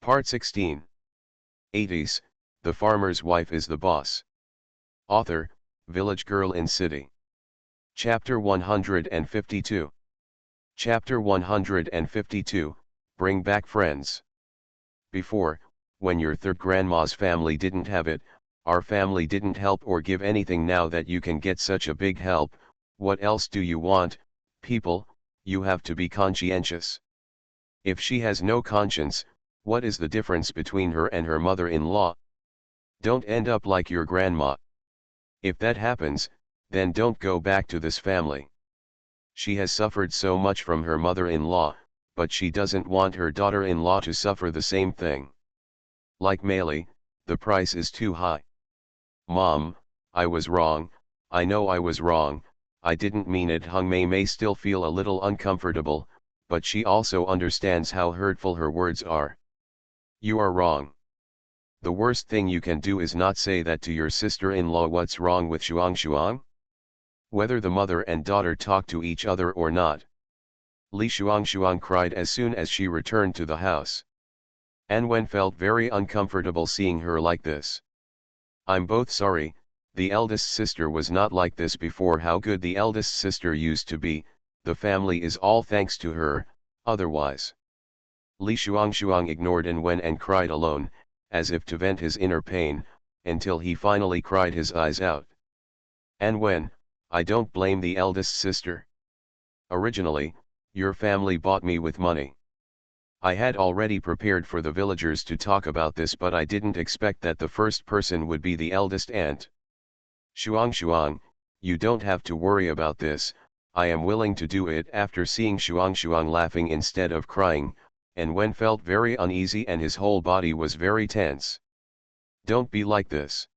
Part 16. 80s, The Farmer's Wife is the Boss. Author, Village Girl in City. Chapter 152. Chapter 152, Bring Back Friends. Before, when your third grandma's family didn't have it, our family didn't help or give anything. Now that you can get such a big help, what else do you want, people? You have to be conscientious. If she has no conscience, what is the difference between her and her mother-in-law? Don't end up like your grandma. If that happens, then don't go back to this family. She has suffered so much from her mother-in-law, but she doesn't want her daughter-in-law to suffer the same thing. Like Meili, the price is too high. Mom, I was wrong, I know I was wrong, I didn't mean it. Hung Mei may still feel a little uncomfortable, but she also understands how hurtful her words are. You are wrong. The worst thing you can do is not say that to your sister-in-law. What's wrong with Shuang? Whether the mother and daughter talk to each other or not. Li Shuang cried as soon as she returned to the house. An Wen felt very uncomfortable seeing her like this. I'm both sorry, the eldest sister was not like this before. How good the eldest sister used to be, the family is all thanks to her, otherwise. Li Shuang ignored An Wen and cried alone, as if to vent his inner pain, until he finally cried his eyes out. An Wen, I don't blame the eldest sister. Originally, your family bought me with money. I had already prepared for the villagers to talk about this, but I didn't expect that the first person would be the eldest aunt. Shuang, you don't have to worry about this, I am willing to do it. After seeing Shuang laughing instead of crying, An Wen felt very uneasy and his whole body was very tense. Don't be like this.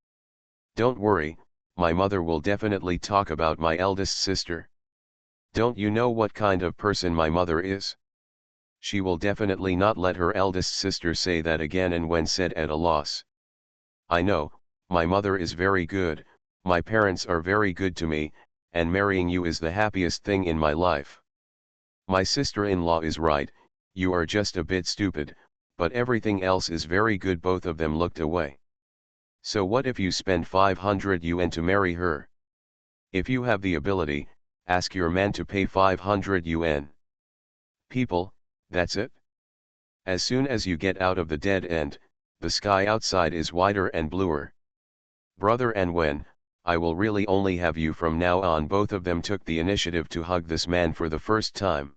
Don't worry, my mother will definitely talk about my eldest sister. Don't you know what kind of person my mother is? She will definitely not let her eldest sister say that again. An Wen said at a loss. I know, my mother is very good, my parents are very good to me, and marrying you is the happiest thing in my life. My sister-in-law is right, you are just a bit stupid, but everything else is very good. Both of them looked away. So what if you spend 500 yuan to marry her? If you have the ability, ask your man to pay 500 yuan. People, that's it. As soon as you get out of the dead end, the sky outside is wider and bluer. Brother An Wen, I will really only have you from now on. Both of them took the initiative to hug this man for the first time.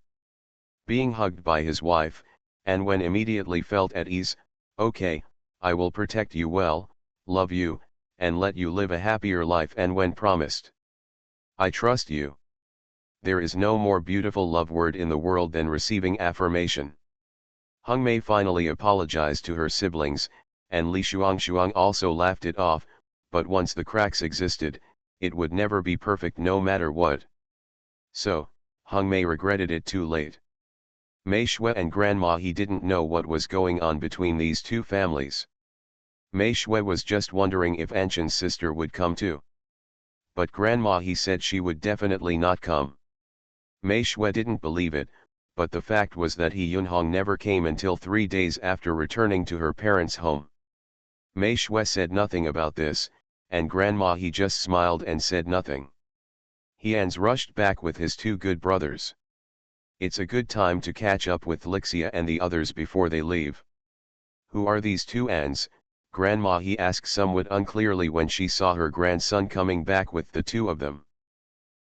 Being hugged by his wife, An Wen immediately felt at ease. Okay, I will protect you well, love you, and let you live a happier life. An Wen promised. I trust you. There is no more beautiful love word in the world than receiving affirmation. Hung Mei finally apologized to her siblings, and Li Shuang also laughed it off, but once the cracks existed, it would never be perfect no matter what. So, Hung Mei regretted it too late. Mei Shui and Grandma He didn't know what was going on between these two families. Mei Shui was just wondering if Anshan's sister would come too. But Grandma He said she would definitely not come. Mei Shui didn't believe it, but the fact was that He Yunhong never came until 3 days after returning to her parents' home. Mei Shui said nothing about this, and Grandma He just smiled and said nothing. Hians rushed back with his 2 good brothers. It's a good time to catch up with Lixia and the others before they leave. Who are these 2 Ans? Grandma He asked somewhat unclearly when she saw her grandson coming back with the 2 of them.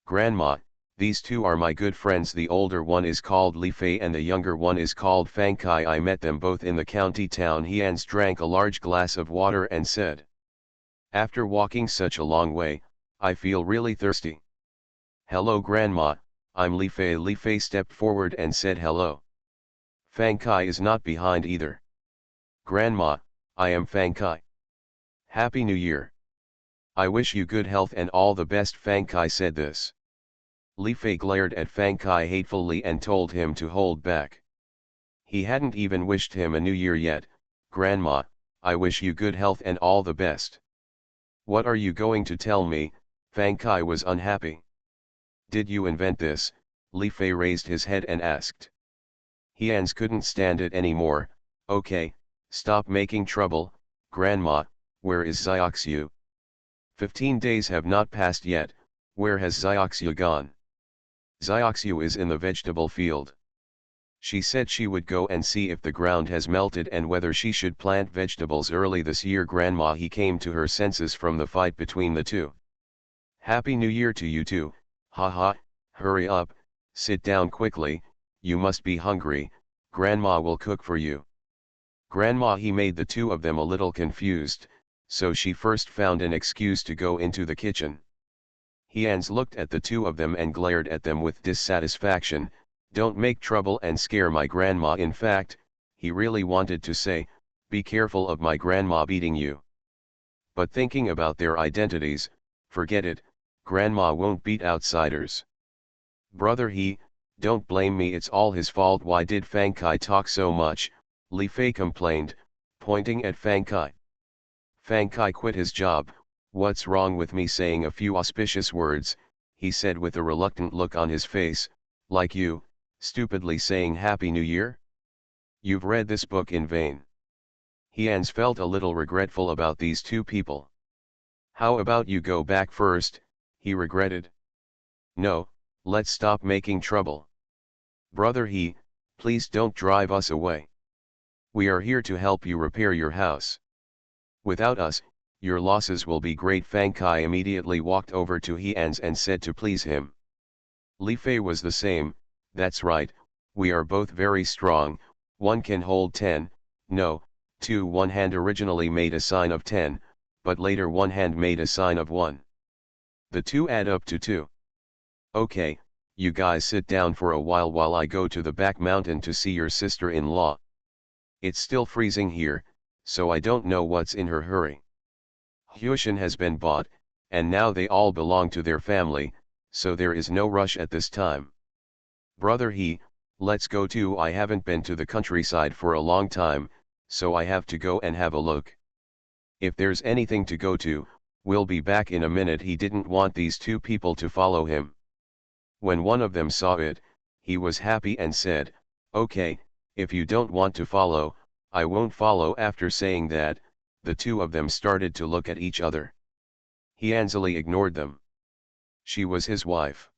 Grandma, these 2 are my good friends. The older one is called Li Fei and the younger one is called Fang Kai. I met them both in the county town. Hians drank a large glass of water and said. After walking such a long way, I feel really thirsty. Hello Grandma, I'm Li Fei. Li Fei stepped forward and said hello. Fang Kai is not behind either. Grandma, I am Fang Kai. Happy New Year. I wish you good health and all the best. Fang Kai said this. Li Fei glared at Fang Kai hatefully and told him to hold back. He hadn't even wished him a new year yet. Grandma, I wish you good health and all the best. What are you going to tell me? Fang Kai was unhappy. Did you invent this? Li Fei raised his head and asked. Hians couldn't stand it anymore. Okay, Stop making trouble, Grandma, where is Xiaoxiu? 15 days have not passed yet, where has Xiaoxiu gone? Xiaoxiu is in the vegetable field. She said she would go and see if the ground has melted and whether she should plant vegetables early this year. Grandma, he came to her senses from the fight between the two. Happy New Year to you too, haha, hurry up, sit down quickly, you must be hungry, Grandma will cook for you. Grandma, he made the two of them a little confused, so she first found an excuse to go into the kitchen. Hians looked at the two of them and glared at them with dissatisfaction. Don't make trouble and scare my grandma. In fact, he really wanted to say, be careful of my grandma beating you. But thinking about their identities, forget it, grandma won't beat outsiders. Brother, don't blame me, it's all his fault. Why did Fang Kai talk so much? Li Fei complained, pointing at Fang Kai. Fang Kai quit his job. What's wrong with me saying a few auspicious words, he said with a reluctant look on his face, like you, stupidly saying Happy New Year? You've read this book in vain. Hians felt a little regretful about these two people. How about you go back first, he regretted. No, let's stop making trouble. Brother, please don't drive us away. We are here to help you repair your house. Without us, your losses will be great. Fang Kai immediately walked over to Hians and said to please him. Li Fei was the same. That's right, we are both very strong, one can hold 10, no, 2. One hand originally made a sign of 10, but later one hand made a sign of 1. The two add up to 2. Okay, you guys sit down for a while I go to the back mountain to see your sister-in-law. It's still freezing here, so I don't know what's in her hurry. Huishan has been bought, and now they all belong to their family, so there is no rush at this time. Brother, let's go too. I haven't been to the countryside for a long time, so I have to go and have a look. If there's anything to go to, we'll be back in a minute. He didn't want these two people to follow him. When one of them saw it, he was happy and said, okay, if you don't want to follow, I won't follow. After saying that, the two of them started to look at each other. Hianzali ignored them. She was his wife.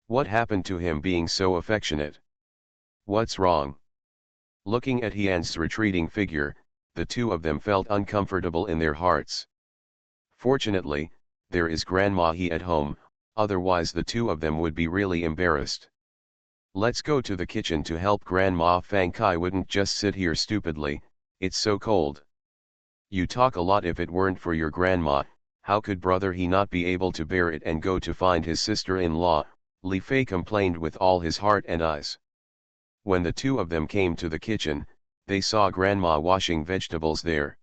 What happened to him being so affectionate? What's wrong? Looking at Hian's retreating figure, the two of them felt uncomfortable in their hearts. Fortunately, there is Grandma He at home, otherwise the two of them would be really embarrassed. Let's go to the kitchen to help Grandma. Fang Kai wouldn't just sit here stupidly, it's so cold. You talk a lot. If it weren't for your grandma, how could brother he not be able to bear it and go to find his sister-in-law? Li Fei complained with all his heart and eyes. When the two of them came to the kitchen, they saw Grandma washing vegetables there.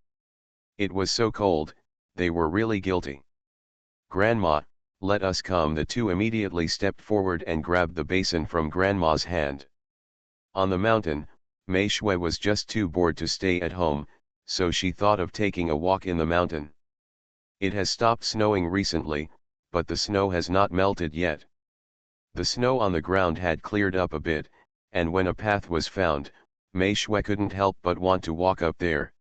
It was so cold, they were really guilty. Grandma, let us come. The two immediately stepped forward and grabbed the basin from Grandma's hand. On the mountain, Mei Shui was just too bored to stay at home, so she thought of taking a walk in the mountain. It has stopped snowing recently, but the snow has not melted yet. The snow on the ground had cleared up a bit, and when a path was found, Mei Shui couldn't help but want to walk up there.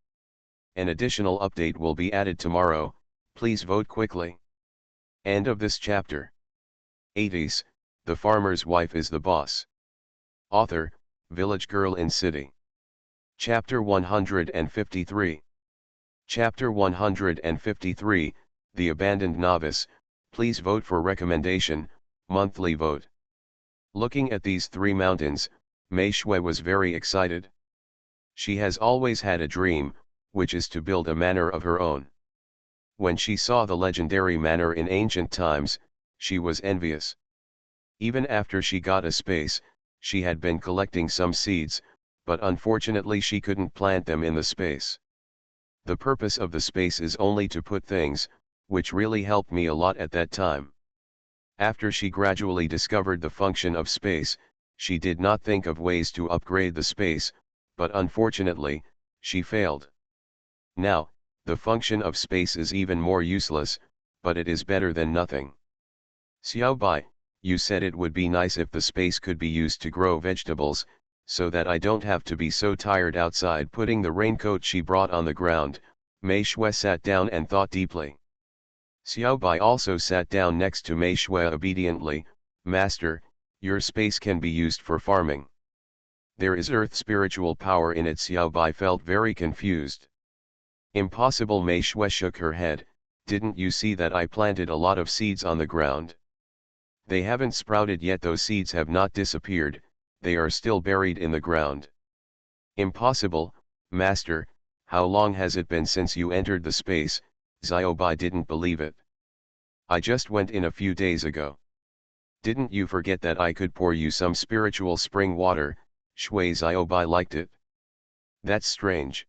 An additional update will be added tomorrow, please vote quickly. End of this chapter. 80s, The Farmer's Wife is the Boss. Author, Village Girl in City. Chapter 153. Chapter 153, The Abandoned Novice. Please vote for recommendation, monthly vote. Looking at these three mountains, Mei Shui was very excited. She has always had a dream, which is to build a manor of her own. When she saw the legendary manor in ancient times, she was envious. Even after she got a space, she had been collecting some seeds, but unfortunately she couldn't plant them in the space. The purpose of the space is only to put things, which really helped me a lot at that time. After she gradually discovered the function of space, she did not think of ways to upgrade the space, but unfortunately, she failed. Now, the function of space is even more useless, but it is better than nothing. Xiao Bai, you said it would be nice if the space could be used to grow vegetables, so that I don't have to be so tired outside. Putting the raincoat she brought on the ground, Mei Shui sat down and thought deeply. Xiao Bai also sat down next to Mei Shui obediently. Master, your space can be used for farming. There is earth spiritual power in it. Xiao Bai felt very confused. Impossible. Mei Shui shook her head. Didn't you see that I planted a lot of seeds on the ground? They haven't sprouted yet. Those seeds have not disappeared, they are still buried in the ground. Impossible, Master. How long has it been since you entered the space? Xiao Bai didn't believe it. I just went in a few days ago. Didn't you forget that I could pour you some spiritual spring water? Shui. Xiao Bai liked it. That's strange.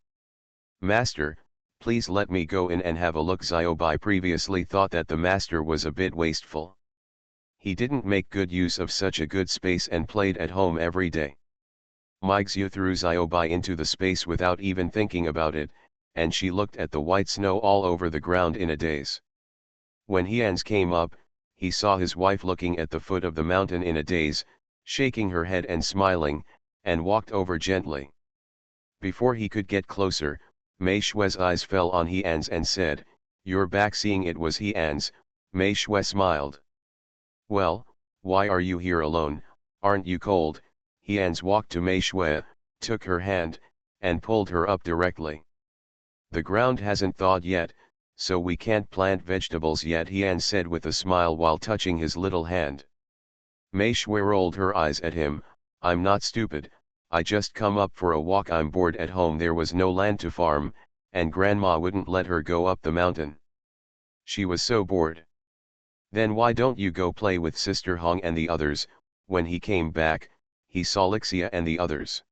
Master, please let me go in and have a look. Xiao Bai previously thought that the master was a bit wasteful. He didn't make good use of such a good space and played at home every day. Meixiu threw Xiao Bai into the space without even thinking about it, and she looked at the white snow all over the ground in a daze. When Hians came up, he saw his wife looking at the foot of the mountain in a daze, shaking her head and smiling, and walked over gently. Before he could get closer, Mei Shui's eyes fell on Hians and said, "You're back." Seeing it was Hians, Mei Shui smiled. "Well, why are you here alone? Aren't you cold?" Hians walked to Mei Shui, took her hand, and pulled her up directly. "The ground hasn't thawed yet, so we can't plant vegetables yet," Hians said with a smile while touching his little hand. Mei Shui rolled her eyes at him. "I'm not stupid, I just come up for a walk. I'm bored at home. There was no land to farm, and grandma wouldn't let her go up the mountain. She was so bored." "Then why don't you go play with Sister Hong and the others?" When he came back, he saw Lixia and the others.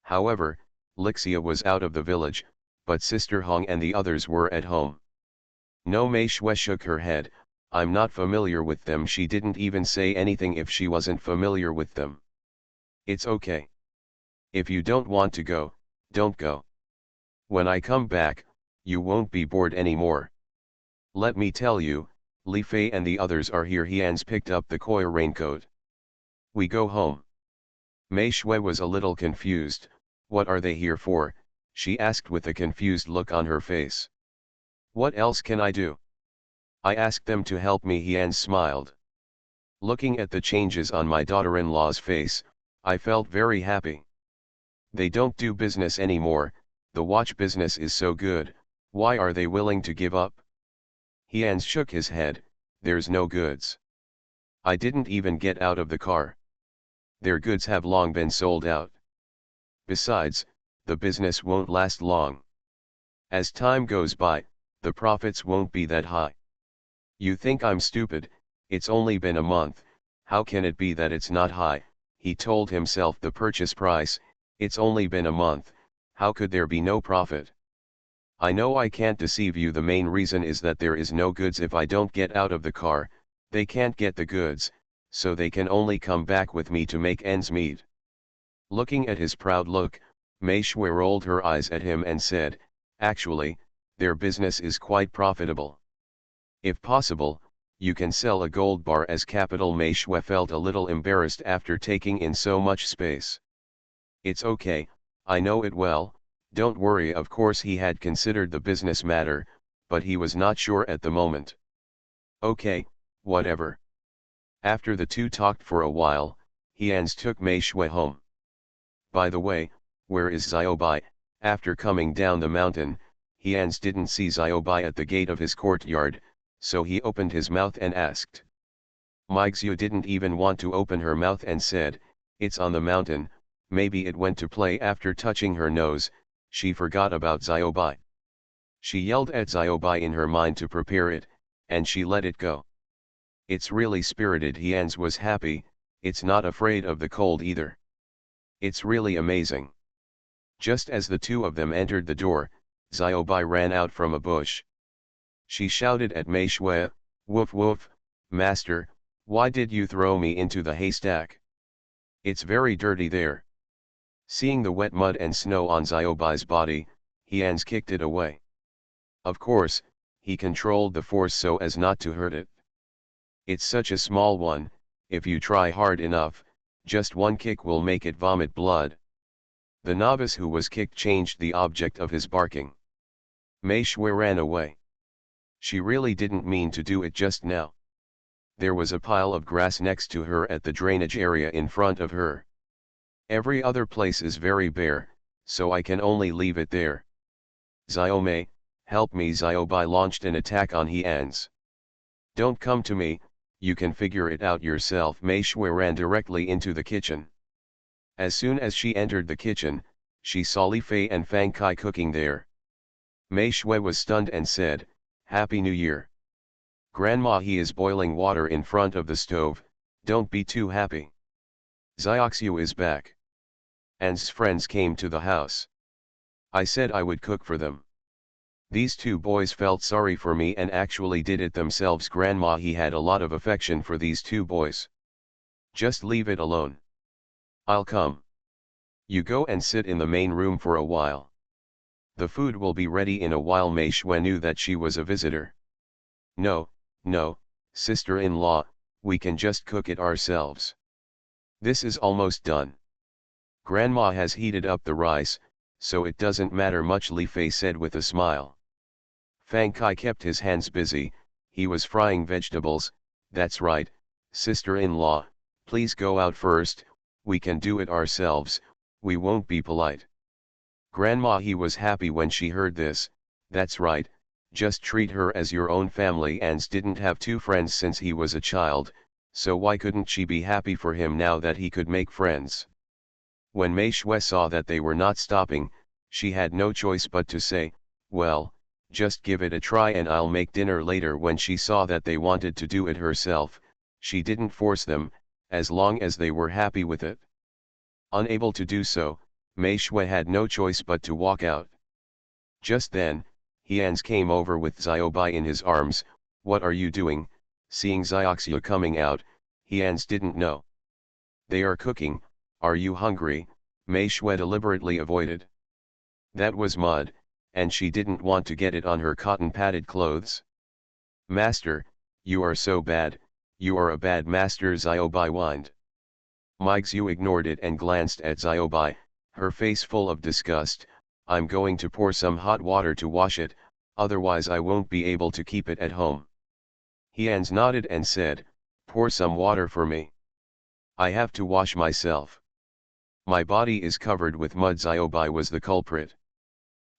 However, Lixia was out of the village, but Sister Hong and the others were at home. "No." Mei Shui shook her head. "I'm not familiar with them." She didn't even say anything if she wasn't familiar with them. "It's okay. If you don't want to go, don't go. When I come back, you won't be bored anymore. Let me tell you, Li Fei and the others are here." Hians picked up the koi raincoat. "We go home." Mei Shui was a little confused. "What are they here for?" she asked with a confused look on her face. "What else can I do? I asked them to help me." Hians smiled. "Looking at the changes on my daughter-in-law's face, I felt very happy. They don't do business anymore, the watch business is so good, why are they willing to give up?" Hians shook his head. "There's no goods. I didn't even get out of the car. Their goods have long been sold out. Besides, the business won't last long. As time goes by, the profits won't be that high. You think I'm stupid? It's only been a month, how can it be that it's not high?" He told himself. The purchase price, it's only been a month, how could there be no profit? "I know I can't deceive you. The main reason is that there is no goods. If I don't get out of the car, they can't get the goods, so they can only come back with me to make ends meet." Looking at his proud look, Mei Shui rolled her eyes at him and said, "Actually, their business is quite profitable. If possible, you can sell a gold bar as capital." Mei Shui felt a little embarrassed after taking in so much space. "It's okay, I know it well, don't worry." Of course he had considered the business matter, but he was not sure at the moment. "Okay, whatever." After the two talked for a while, Hians took Mei Shui home. "By the way, where is Xiao Bai?" After coming down the mountain, Hians didn't see Xiao Bai at the gate of his courtyard, so he opened his mouth and asked. Meixiu didn't even want to open her mouth and said, "It's on the mountain, maybe it went to play." After touching her nose, she forgot about Xiao Bai. She yelled at Xiao Bai in her mind to prepare it, and she let it go. "It's really spirited." Hians was happy, "It's not afraid of the cold either. It's really amazing." Just as the two of them entered the door, Xiao Bai ran out from a bush. She shouted at Mei Shui, "Woof woof, master, why did you throw me into the haystack? It's very dirty there." Seeing the wet mud and snow on Xiao Bai's body, Hians kicked it away. Of course, he controlled the force so as not to hurt it. "It's such a small one, if you try hard enough, Just one kick will make it vomit blood. The novice who was kicked changed the object of his barking. Mei Shui ran away. She really didn't mean to do it just now. There was a pile of grass next to her at the drainage area in front of her. Every other place is very bare, so I can only leave it there. Xiaomei, help me! Xiaobai launched an attack on Hians. Don't come to me, you can figure it out yourself. Mei Shui ran directly into the kitchen. As soon as she entered the kitchen, she saw Li Fei and Fang Kai cooking there. Mei Shui was stunned and said, "Happy New Year." "Grandma, he is boiling water in front of the stove, don't be too happy." Xiaoxiu is back. An's friends came to the house. I said I would cook for them. These two boys felt sorry for me and actually did it themselves. Grandma, he had a lot of affection for these two boys. Just leave it alone. I'll come. You go and sit in the main room for a while. The food will be ready in a while. Mei Shui knew that she was a visitor. No, sister-in-law, we can just cook it ourselves. This is almost done. Grandma has heated up the rice, so it doesn't matter much, Li Fei said with a smile. Fang Kai kept his hands busy, he was frying vegetables. That's right, sister-in-law, please go out first, we can do it ourselves, we won't be polite. Grandma, he was happy when she heard this. That's right, just treat her as your own family. Ans didn't have two friends since he was a child, so why couldn't she be happy for him now that he could make friends? When Mei Shui saw that they were not stopping, she had no choice but to say, well, just give it a try and I'll make dinner later. When she saw that they wanted to do it herself, she didn't force them, as long as they were happy with it. Unable to do so, Mei Shui had no choice but to walk out. Just then, Hians came over with Xiaobai in his arms. What are you doing? Seeing Xiaoxia coming out, Hians didn't know. They are cooking. Are you hungry? Mei Shui deliberately avoided. That was mud, and she didn't want to get it on her cotton-padded clothes. Master, you are so bad, you are a bad master, Xiaobai whined. Mai Xiu ignored it and glanced at Xiaobai, her face full of disgust. I'm going to pour some hot water to wash it, otherwise I won't be able to keep it at home. Hians nodded and said, pour some water for me. I have to wash myself. My body is covered with mud. Xiaobai was the culprit.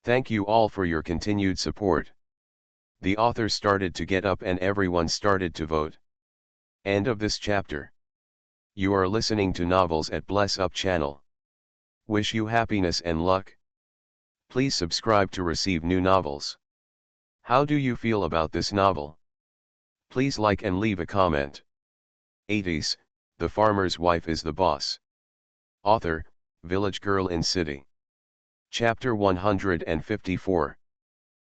Thank you all for your continued support. The author started to get up and everyone started to vote. End of this chapter. You are listening to Novels at Bless Up channel. Wish you happiness and luck. Please subscribe to receive new novels. How do you feel about this novel? Please like and leave a comment. 80s, The Farmer's Wife is the Boss. Author, Village Girl in City. Chapter 154.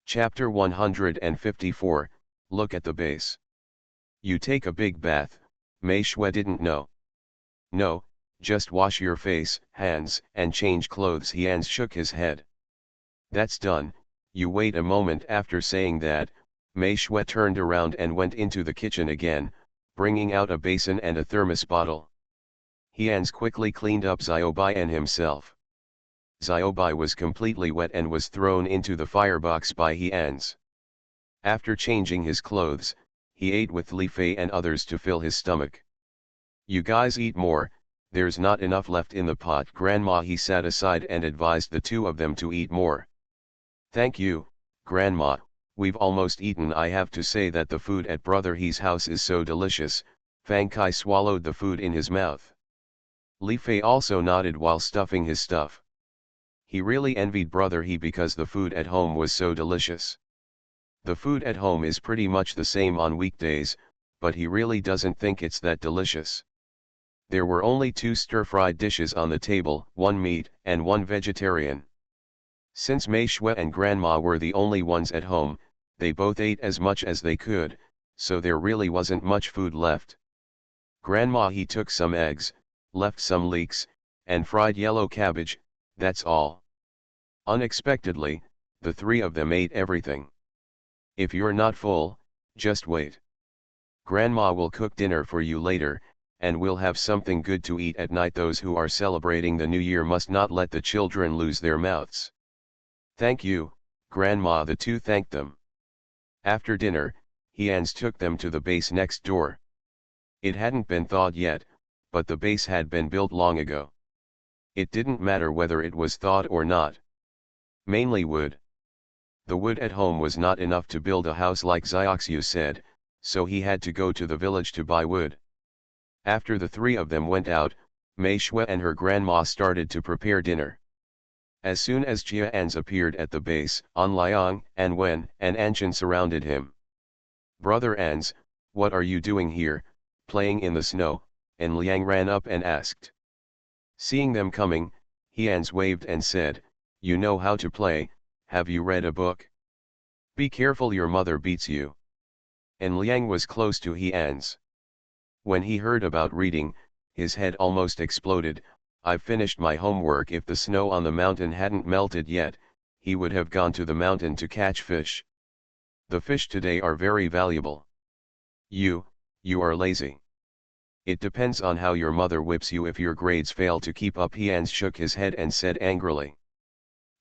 Chapter 154, Look at the base. You take a big bath, Mei Shui didn't know. No, just wash your face, hands, and change clothes. Hians shook his head. That's done, you wait a moment. After saying that, Mei Shui turned around and went into the kitchen again, bringing out a basin and a thermos bottle. Hians quickly cleaned up Xiaobai and himself. Xiaobai was completely wet and was thrown into the firebox by Hians. After changing his clothes, he ate with Li Fei and others to fill his stomach. You guys eat more, there's not enough left in the pot. Grandma, he sat aside and advised the two of them to eat more. Thank you, Grandma, we've almost eaten. I have to say that the food at Brother He's house is so delicious. Fang Kai swallowed the food in his mouth. Li Fei also nodded while stuffing his stuff. He really envied Brother He because the food at home was so delicious. The food at home is pretty much the same on weekdays, but he really doesn't think it's that delicious. There were only 2 stir-fried dishes on the table, 1 meat and 1 vegetarian. Since Mei Shui and Grandma were the only ones at home, they both ate as much as they could, so there really wasn't much food left. Grandma, he took some eggs, left some leeks, and fried yellow cabbage, that's all. Unexpectedly, the 3 of them ate everything. If you're not full, just wait. Grandma will cook dinner for you later, and we'll have something good to eat at night. Those who are celebrating the new year must not let the children lose their mouths. Thank you, Grandma. The two thanked them. After dinner, Hians took them to the base next door. It hadn't been thawed yet, but the base had been built long ago. It didn't matter whether it was thawed or not. Mainly wood. The wood at home was not enough to build a house like Xiaoxiu said, so he had to go to the village to buy wood. After the three of them went out, Mei Shui and her grandma started to prepare dinner. As soon as Jia Ans appeared at the base, An Liang, An Wen, and Anshan surrounded him. "Brother Ans, what are you doing here, playing in the snow?" An Liang ran up and asked. Seeing them coming, Hians waved and said, "You know how to play, have you read a book? Be careful, your mother beats you." An Liang was close to Hians. When he heard about reading, his head almost exploded. "I've finished my homework." If the snow on the mountain hadn't melted yet, he would have gone to the mountain to catch fish. The fish today are very valuable. You are lazy. It depends on how your mother whips you if your grades fail to keep up." Hians shook his head and said angrily.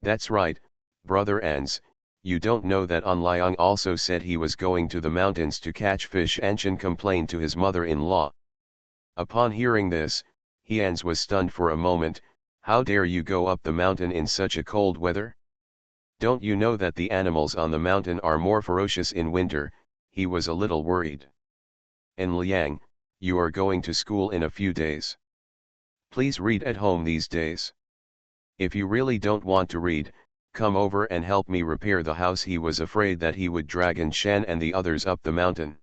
"That's right, Brother Ans, you don't know that An Liang also said he was going to the mountains to catch fish." Anshan complained to his mother-in-law. Upon hearing this, Hians was stunned for a moment. "How dare you go up the mountain in such a cold weather? Don't you know that the animals on the mountain are more ferocious in winter?" He was a little worried. "En Liang, you are going to school in a few days. Please read at home these days. If you really don't want to read, come over and help me repair the house." He was afraid that he would drag An Shan and the others up the mountain.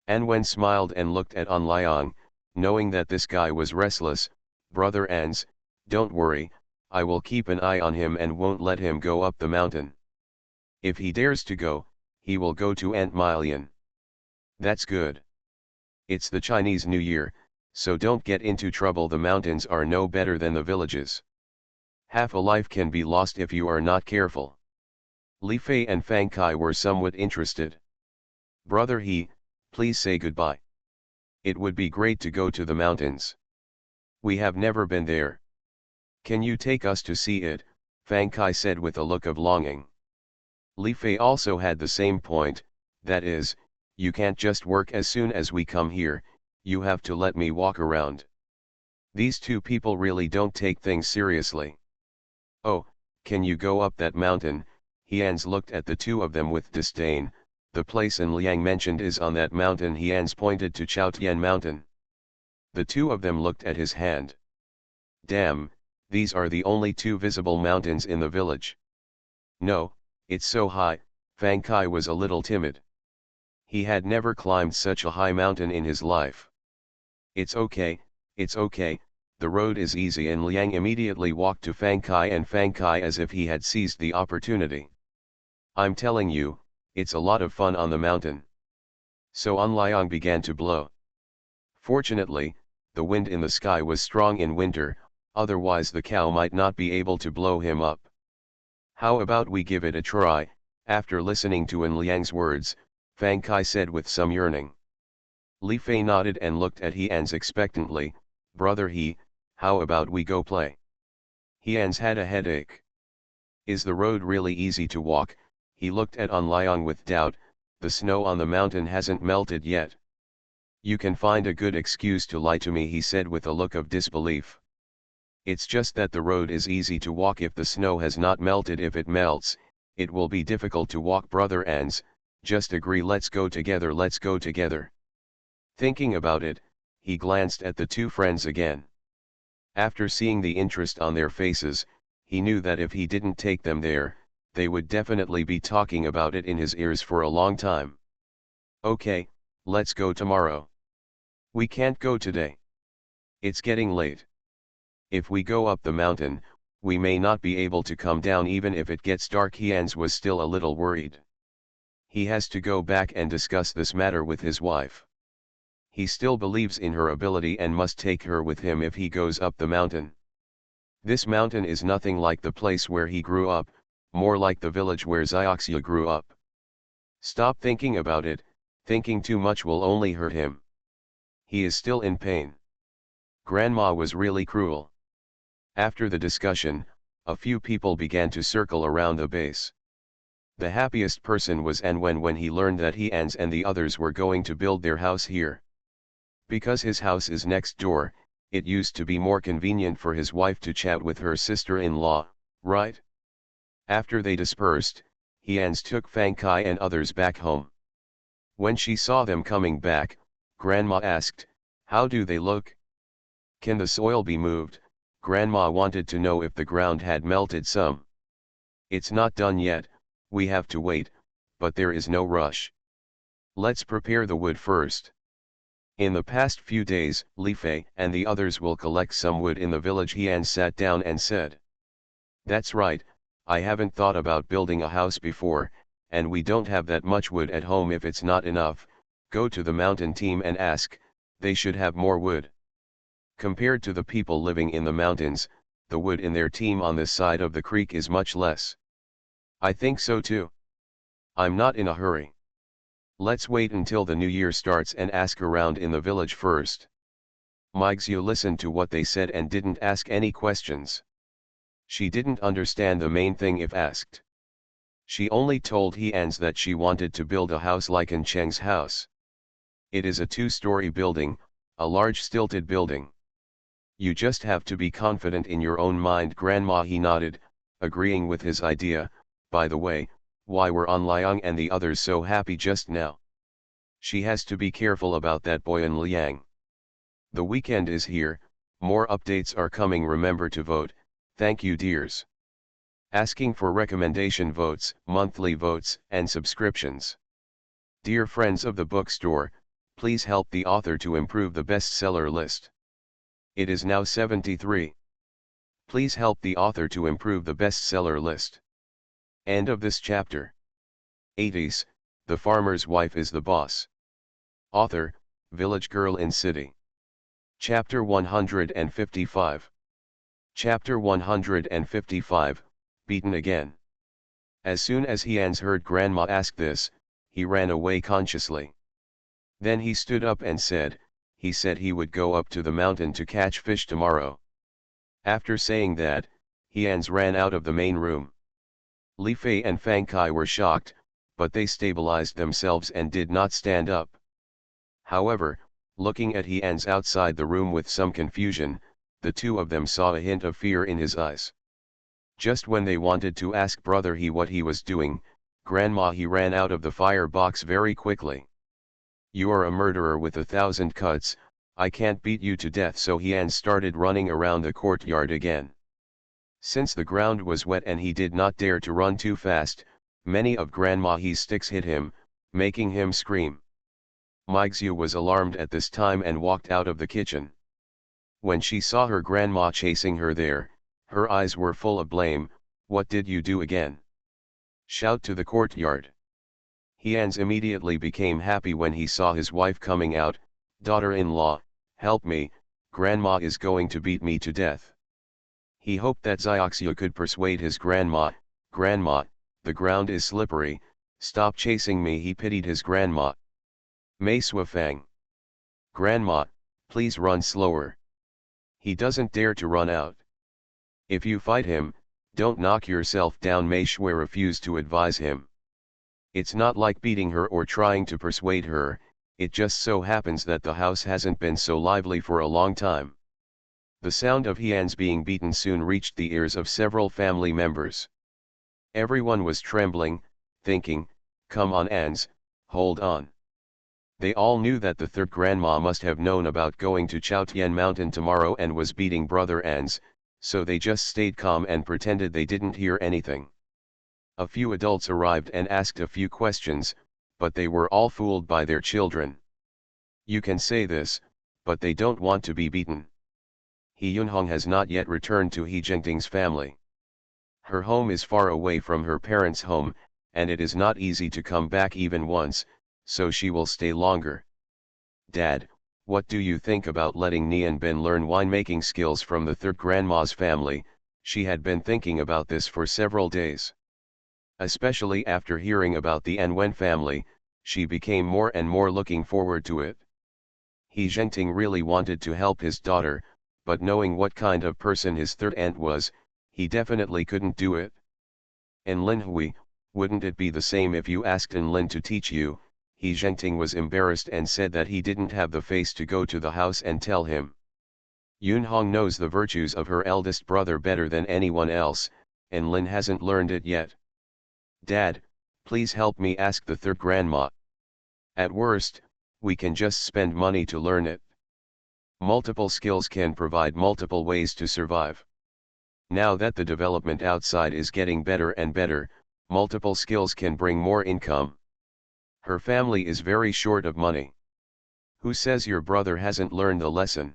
An Wen smiled and looked at An Liang, knowing that this guy was restless. "Brother Ans, don't worry, I will keep an eye on him and won't let him go up the mountain. If he dares to go, he will go to Aunt Milian." "That's good. It's the Chinese New Year, so don't get into trouble. The mountains are no better than the villages. Half a life can be lost if you are not careful." Li Fei and Fang Kai were somewhat interested. "Brother He, please say goodbye. It would be great to go to the mountains. We have never been there. Can you take us to see it?" Fang Kai said with a look of longing. Li Fei also had the same point, that is, you can't just work as soon as we come here, you have to let me walk around. These two people really don't take things seriously. "Oh, can you go up that mountain?" Hians looked at the two of them with disdain. "The place An Liang mentioned is on that mountain." Hians pointed to Chaotian Mountain. The two of them looked at his hand. "Damn, these are the only two visible mountains in the village." "No, it's so high." Fang Kai was a little timid. He had never climbed such a high mountain in his life. It's okay, the road is easy." And Liang immediately walked to Fang Kai, and Fang Kai as if he had seized the opportunity. "I'm telling you, it's a lot of fun on the mountain." So An Liang began to blow. Fortunately, the wind in the sky was strong in winter, otherwise the cow might not be able to blow him up. "How about we give it a try?" After listening to An Liang's words, Fang Kai said with some yearning. Li Fei nodded and looked at Hians expectantly. "Brother He, how about we go play?" Hians had a headache. "Is the road really easy to walk?" He looked at An Liang with doubt. "The snow on the mountain hasn't melted yet." "You can find a good excuse to lie to me," he said with a look of disbelief. "It's just that the road is easy to walk if the snow has not melted. If it melts, it will be difficult to walk." "Brother Ans, just agree, let's go together." "Let's go together." Thinking about it, he glanced at the two friends again. After seeing the interest on their faces, he knew that if he didn't take them there, they would definitely be talking about it in his ears for a long time. "Okay, let's go tomorrow." "We can't go today. It's getting late. If we go up the mountain, we may not be able to come down even if it gets dark." Hians was still a little worried. He has to go back and discuss this matter with his wife. He still believes in her ability and must take her with him if he goes up the mountain. This mountain is nothing like the place where he grew up, more like the village where Xiaoxia grew up. Stop thinking about it, thinking too much will only hurt him. He is still in pain. Grandma was really cruel. After the discussion, a few people began to circle around the base. The happiest person was An when he learned that he Ans and the others were going to build their house here. Because his house is next door, it used to be more convenient for his wife to chat with her sister-in-law, right? After they dispersed, he Ans took Fang Kai and others back home. When she saw them coming back, Grandma asked, "How do they look? Can the soil be moved?" Grandma wanted to know if the ground had melted some. "It's not done yet, we have to wait, but there is no rush. Let's prepare the wood first. In the past few days, Li Fei and the others will collect some wood in the village." Hian sat down and said, "That's right, I haven't thought about building a house before, and we don't have that much wood at home. If it's not enough, go to the mountain team and ask, they should have more wood." Compared to the people living in the mountains, the wood in their team on this side of the creek is much less. "I think so too. I'm not in a hurry. Let's wait until the new year starts and ask around in the village first." Mixu listened to what they said and didn't ask any questions. She didn't understand the main thing if asked. She only told Hians that she wanted to build a house like in Cheng's house. It is a two-story building, a large stilted building. "You just have to be confident in your own mind." Grandma he nodded, agreeing with his idea. "By the way, why were An Liang and the others so happy just now? She has to be careful about that boy An Liang. The weekend is here, more updates are coming. Remember to vote, thank you dears. Asking for recommendation votes, monthly votes, and subscriptions. Dear friends of the bookstore, please help the author to improve the bestseller list. It is now 73. Please help the author to improve the bestseller list." End of this chapter. 80s, The Farmer's Wife is the Boss. Author, Village Girl in City. Chapter 155. Chapter 155, Beaten Again. As soon as Hians heard Grandma ask this, he ran away consciously. Then he stood up and said he would go up to the mountain to catch fish tomorrow. After saying that, Hians ran out of the main room. Li Fei and Fang Kai were shocked, but they stabilized themselves and did not stand up. However, looking at Hians outside the room with some confusion, the two of them saw a hint of fear in his eyes. Just when they wanted to ask brother He what he was doing, Grandma He ran out of the fire box very quickly. "You are a murderer with 1,000 cuts, I can't beat you to death." So Hians started running around the courtyard again. Since the ground was wet and he did not dare to run too fast, many of Grandma He's sticks hit him, making him scream. Mixu was alarmed at this time and walked out of the kitchen. When she saw her grandma chasing her there, her eyes were full of blame. "What did you do again? Shout to the courtyard." Hians immediately became happy when he saw his wife coming out. "Daughter-in-law, help me, Grandma is going to beat me to death." He hoped that Xiaoxia could persuade his grandma. "Grandma, the ground is slippery, stop chasing me." He pitied his grandma. "Mei Suifang. Grandma, please run slower. He doesn't dare to run out. If you fight him, don't knock yourself down." Mei Shui refused to advise him. "It's not like beating her or trying to persuade her, it just so happens that the house hasn't been so lively for a long time." The sound of Hians being beaten soon reached the ears of several family members. Everyone was trembling, thinking, "Come on Ans, hold on." They all knew that the third grandma must have known about going to Chaotian Mountain tomorrow and was beating brother Ans, so they just stayed calm and pretended they didn't hear anything. A few adults arrived and asked a few questions, but they were all fooled by their children. You can say this, but they don't want to be beaten. He Yunhong has not yet returned to He Jingting's family. Her home is far away from her parents' home, and it is not easy to come back even once, so she will stay longer. Dad, what do you think about letting Nian Bin learn winemaking skills from the third grandma's family? She had been thinking about this for several days. Especially after hearing about the An Wen family, she became more and more looking forward to it. He Zhengting really wanted to help his daughter, but knowing what kind of person his third aunt was, he definitely couldn't do it. And Lin Hui, wouldn't it be the same if you asked An Lin to teach you? He Zhengting was embarrassed and said that he didn't have the face to go to the house and tell him. Yun Hong knows the virtues of her eldest brother better than anyone else, and Lin hasn't learned it yet. Dad, please help me ask the third grandma. At worst, we can just spend money to learn it. Multiple skills can provide multiple ways to survive. Now that the development outside is getting better and better, multiple skills can bring more income. Her family is very short of money. Who says your brother hasn't learned the lesson?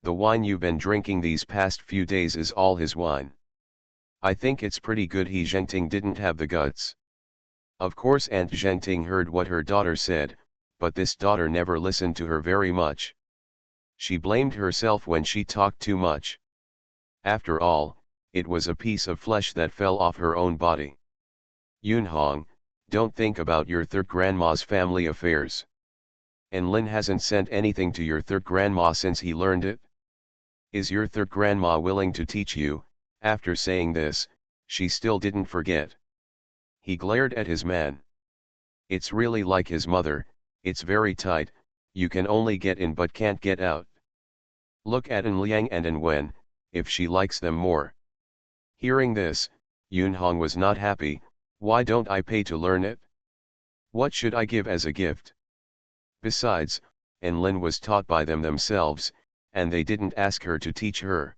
The wine you've been drinking these past few days is all his wine. I think it's pretty good He Zhengting didn't have the guts. Of course Aunt Zhengting heard what her daughter said, but this daughter never listened to her very much. She blamed herself when she talked too much. After all, it was a piece of flesh that fell off her own body. Yun Hong, don't think about your third grandma's family affairs. And Lin hasn't sent anything to your third grandma since he learned it? Is your third grandma willing to teach you? After saying this, she still didn't forget. He glared at his man. It's really like his mother, it's very tight, you can only get in but can't get out. Look at An Liang and An Wen, if she likes them more. Hearing this, Yun Hong was not happy. Why don't I pay to learn it? What should I give as a gift? Besides, An Lin was taught by them themselves, and they didn't ask her to teach her.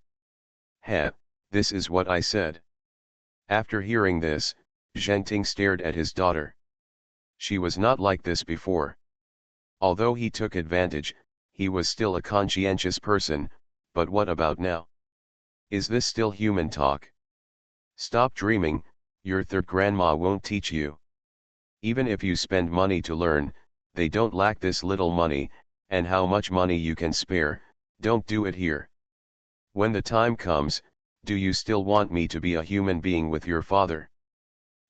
Heh, this is what I said. After hearing this, Zhengting stared at his daughter. She was not like this before. Although he took advantage, he was still a conscientious person, but what about now? Is this still human talk? Stop dreaming, your third grandma won't teach you. Even if you spend money to learn, they don't lack this little money, and how much money you can spare, don't do it here. When the time comes, do you still want me to be a human being with your father?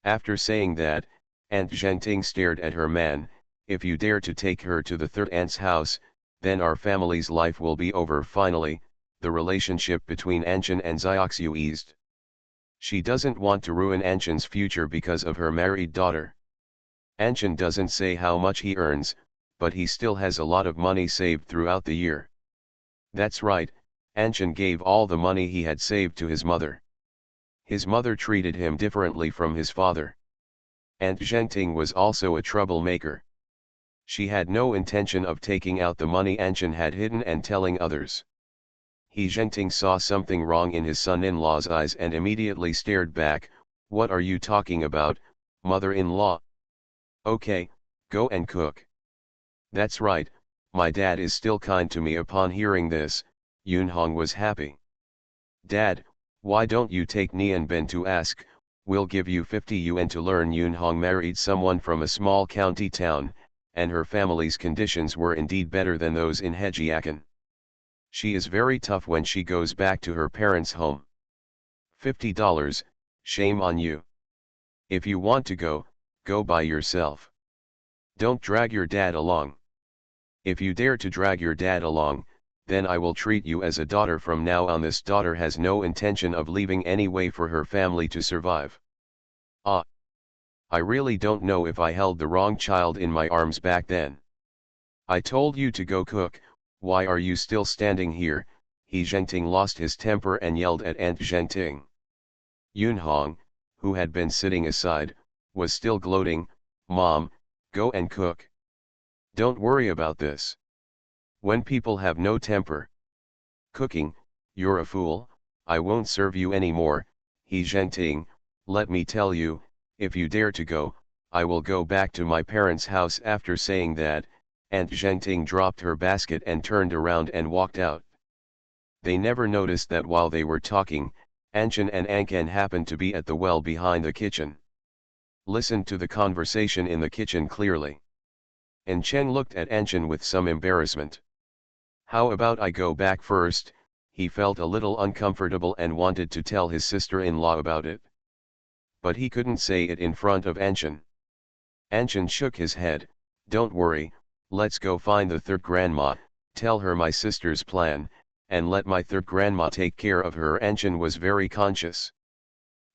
After saying that, Aunt Zhengting stared at her man. If you dare to take her to the third aunt's house, then our family's life will be over. Finally, the relationship between Anshan and Xiaoxiu eased. She doesn't want to ruin Anshan's future because of her married daughter. Anshan doesn't say how much he earns, but he still has a lot of money saved throughout the year. That's right, Anshan gave all the money he had saved to his mother. His mother treated him differently from his father. Aunt Zhengting was also a troublemaker. She had no intention of taking out the money Anshan had hidden and telling others. He Zhengting saw something wrong in his son-in-law's eyes and immediately stared back. What are you talking about, mother-in-law? Okay, go and cook. That's right, my dad is still kind to me. Upon hearing this, Yun Hong was happy. Dad, why don't you take Nian Ben to ask? We'll give you 50 yuan to learn. Yun Hong married someone from a small county town, and her family's conditions were indeed better than those in Hejiakan. She is very tough when she goes back to her parents' home. $50, shame on you. If you want to go, go by yourself. Don't drag your dad along. If you dare to drag your dad along, then I will treat you as a daughter from now on. This daughter has no intention of leaving any way for her family to survive. Ah! I really don't know if I held the wrong child in my arms back then. I told you to go cook, why are you still standing here? He Zhengting lost his temper and yelled at Aunt Zhengting. Yun Hong, who had been sitting aside, was still gloating. Mom, go and cook. Don't worry about this. When people have no temper cooking, you're a fool. I won't serve you anymore. He Zhengting, let me tell you, if you dare to go, I will go back to my parents' house. After saying that, Aunt Zhengting dropped her basket and turned around and walked out. They never noticed that while they were talking, Anshan and Ankan happened to be at the well behind the kitchen. Listened to the conversation in the kitchen clearly. And Chen looked at Anshan with some embarrassment. How about I go back first? He felt a little uncomfortable and wanted to tell his sister-in-law about it. But he couldn't say it in front of Anshan. Anshan shook his head. Don't worry, let's go find the third grandma. Tell her my sister's plan, and let my third grandma take care of her. Anshan was very conscious.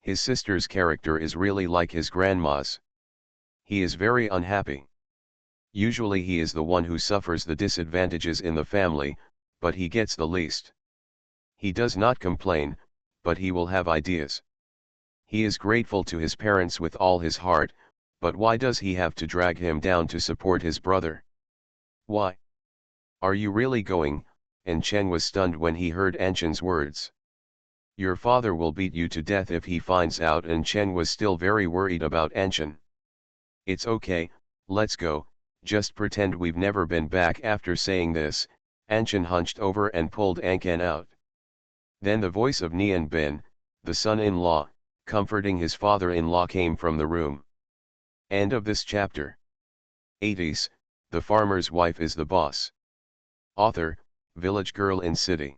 His sister's character is really like his grandma's. He is very unhappy. Usually he is the one who suffers the disadvantages in the family, but he gets the least. He does not complain, but he will have ideas. He is grateful to his parents with all his heart, but why does he have to drag him down to support his brother? Why? Are you really going? And Chen was stunned when he heard Anshan's words. Your father will beat you to death if he finds out, and Chen was still very worried about Anshan. It's okay, let's go, just pretend we've never been back. After saying this, Anshan hunched over and pulled Ankan out. Then the voice of Nian Bin, the son-in-law, comforting his father-in-law came from the room. End of this chapter. 80s, The Farmer's Wife is the Boss. Author, Village Girl in City.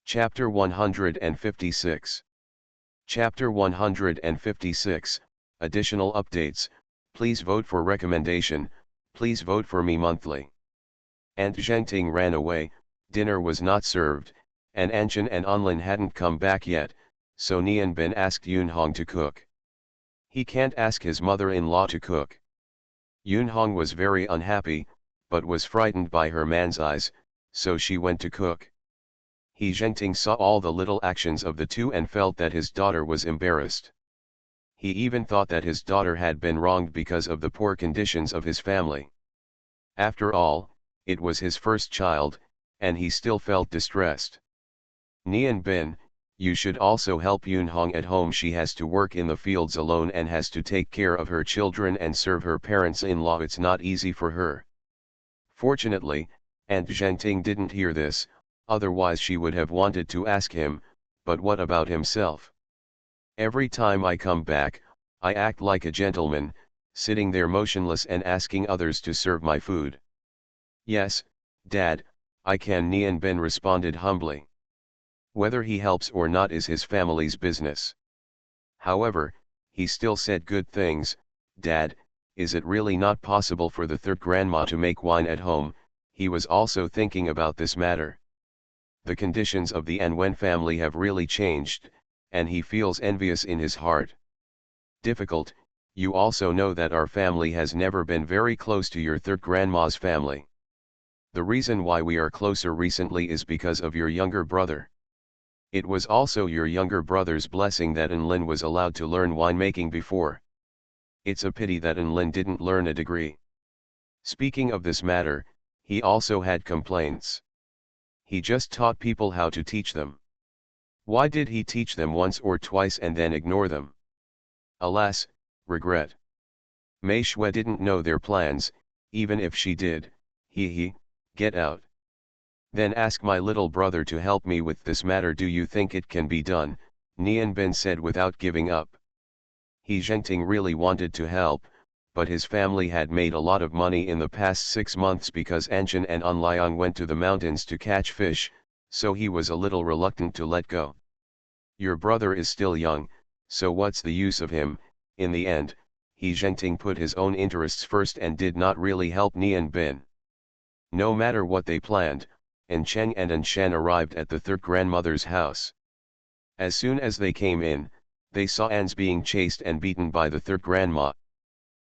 Chapter 156. Chapter 156, Additional Updates. Please vote for recommendation, please vote for me monthly. Aunt Zhengting ran away, dinner was not served, and Anshan and Anlin hadn't come back yet, so Nian Bin asked Yunhong to cook. He can't ask his mother-in-law to cook. Yunhong was very unhappy, but was frightened by her man's eyes, so she went to cook. He Zhengting saw all the little actions of the two and felt that his daughter was embarrassed. He even thought that his daughter had been wronged because of the poor conditions of his family. After all, it was his first child, and he still felt distressed. Nian Bin, you should also help Yunhong at home. She has to work in the fields alone and has to take care of her children and serve her parents-in-law. It's not easy for her. Fortunately, Aunt Zhengting didn't hear this, otherwise she would have wanted to ask him, but what about himself? Every time I come back, I act like a gentleman, sitting there motionless and asking others to serve my food. Yes, Dad, I can. Nian Bin responded humbly. Whether he helps or not is his family's business. However, he still said good things. Dad, is it really not possible for the third grandma to make wine at home? He was also thinking about this matter. The conditions of the An Wen family have really changed, and he feels envious in his heart. Difficult. You also know that our family has never been very close to your third grandma's family. The reason why we are closer recently is because of your younger brother. It was also your younger brother's blessing that Enlin was allowed to learn winemaking before. It's a pity that Enlin didn't learn a degree. Speaking of this matter, he also had complaints. He just taught people how to teach them. Why did he teach them once or twice and then ignore them? Alas, regret. Mei Shui didn't know their plans, even if she did. Get out. Then ask my little brother to help me with this matter. Do you think it can be done? Nian Bin said without giving up. He Zhengting really wanted to help, but his family had made a lot of money in the past 6 months because Anshan and Anliang went to the mountains to catch fish, so he was a little reluctant to let go. Your brother is still young, so what's the use of him? In the end, He Zhengting put his own interests first and did not really help Nian Bin. No matter what they planned, An Cheng and An Shan arrived at the third grandmother's house. As soon as they came in, they saw Ans being chased and beaten by the third grandma.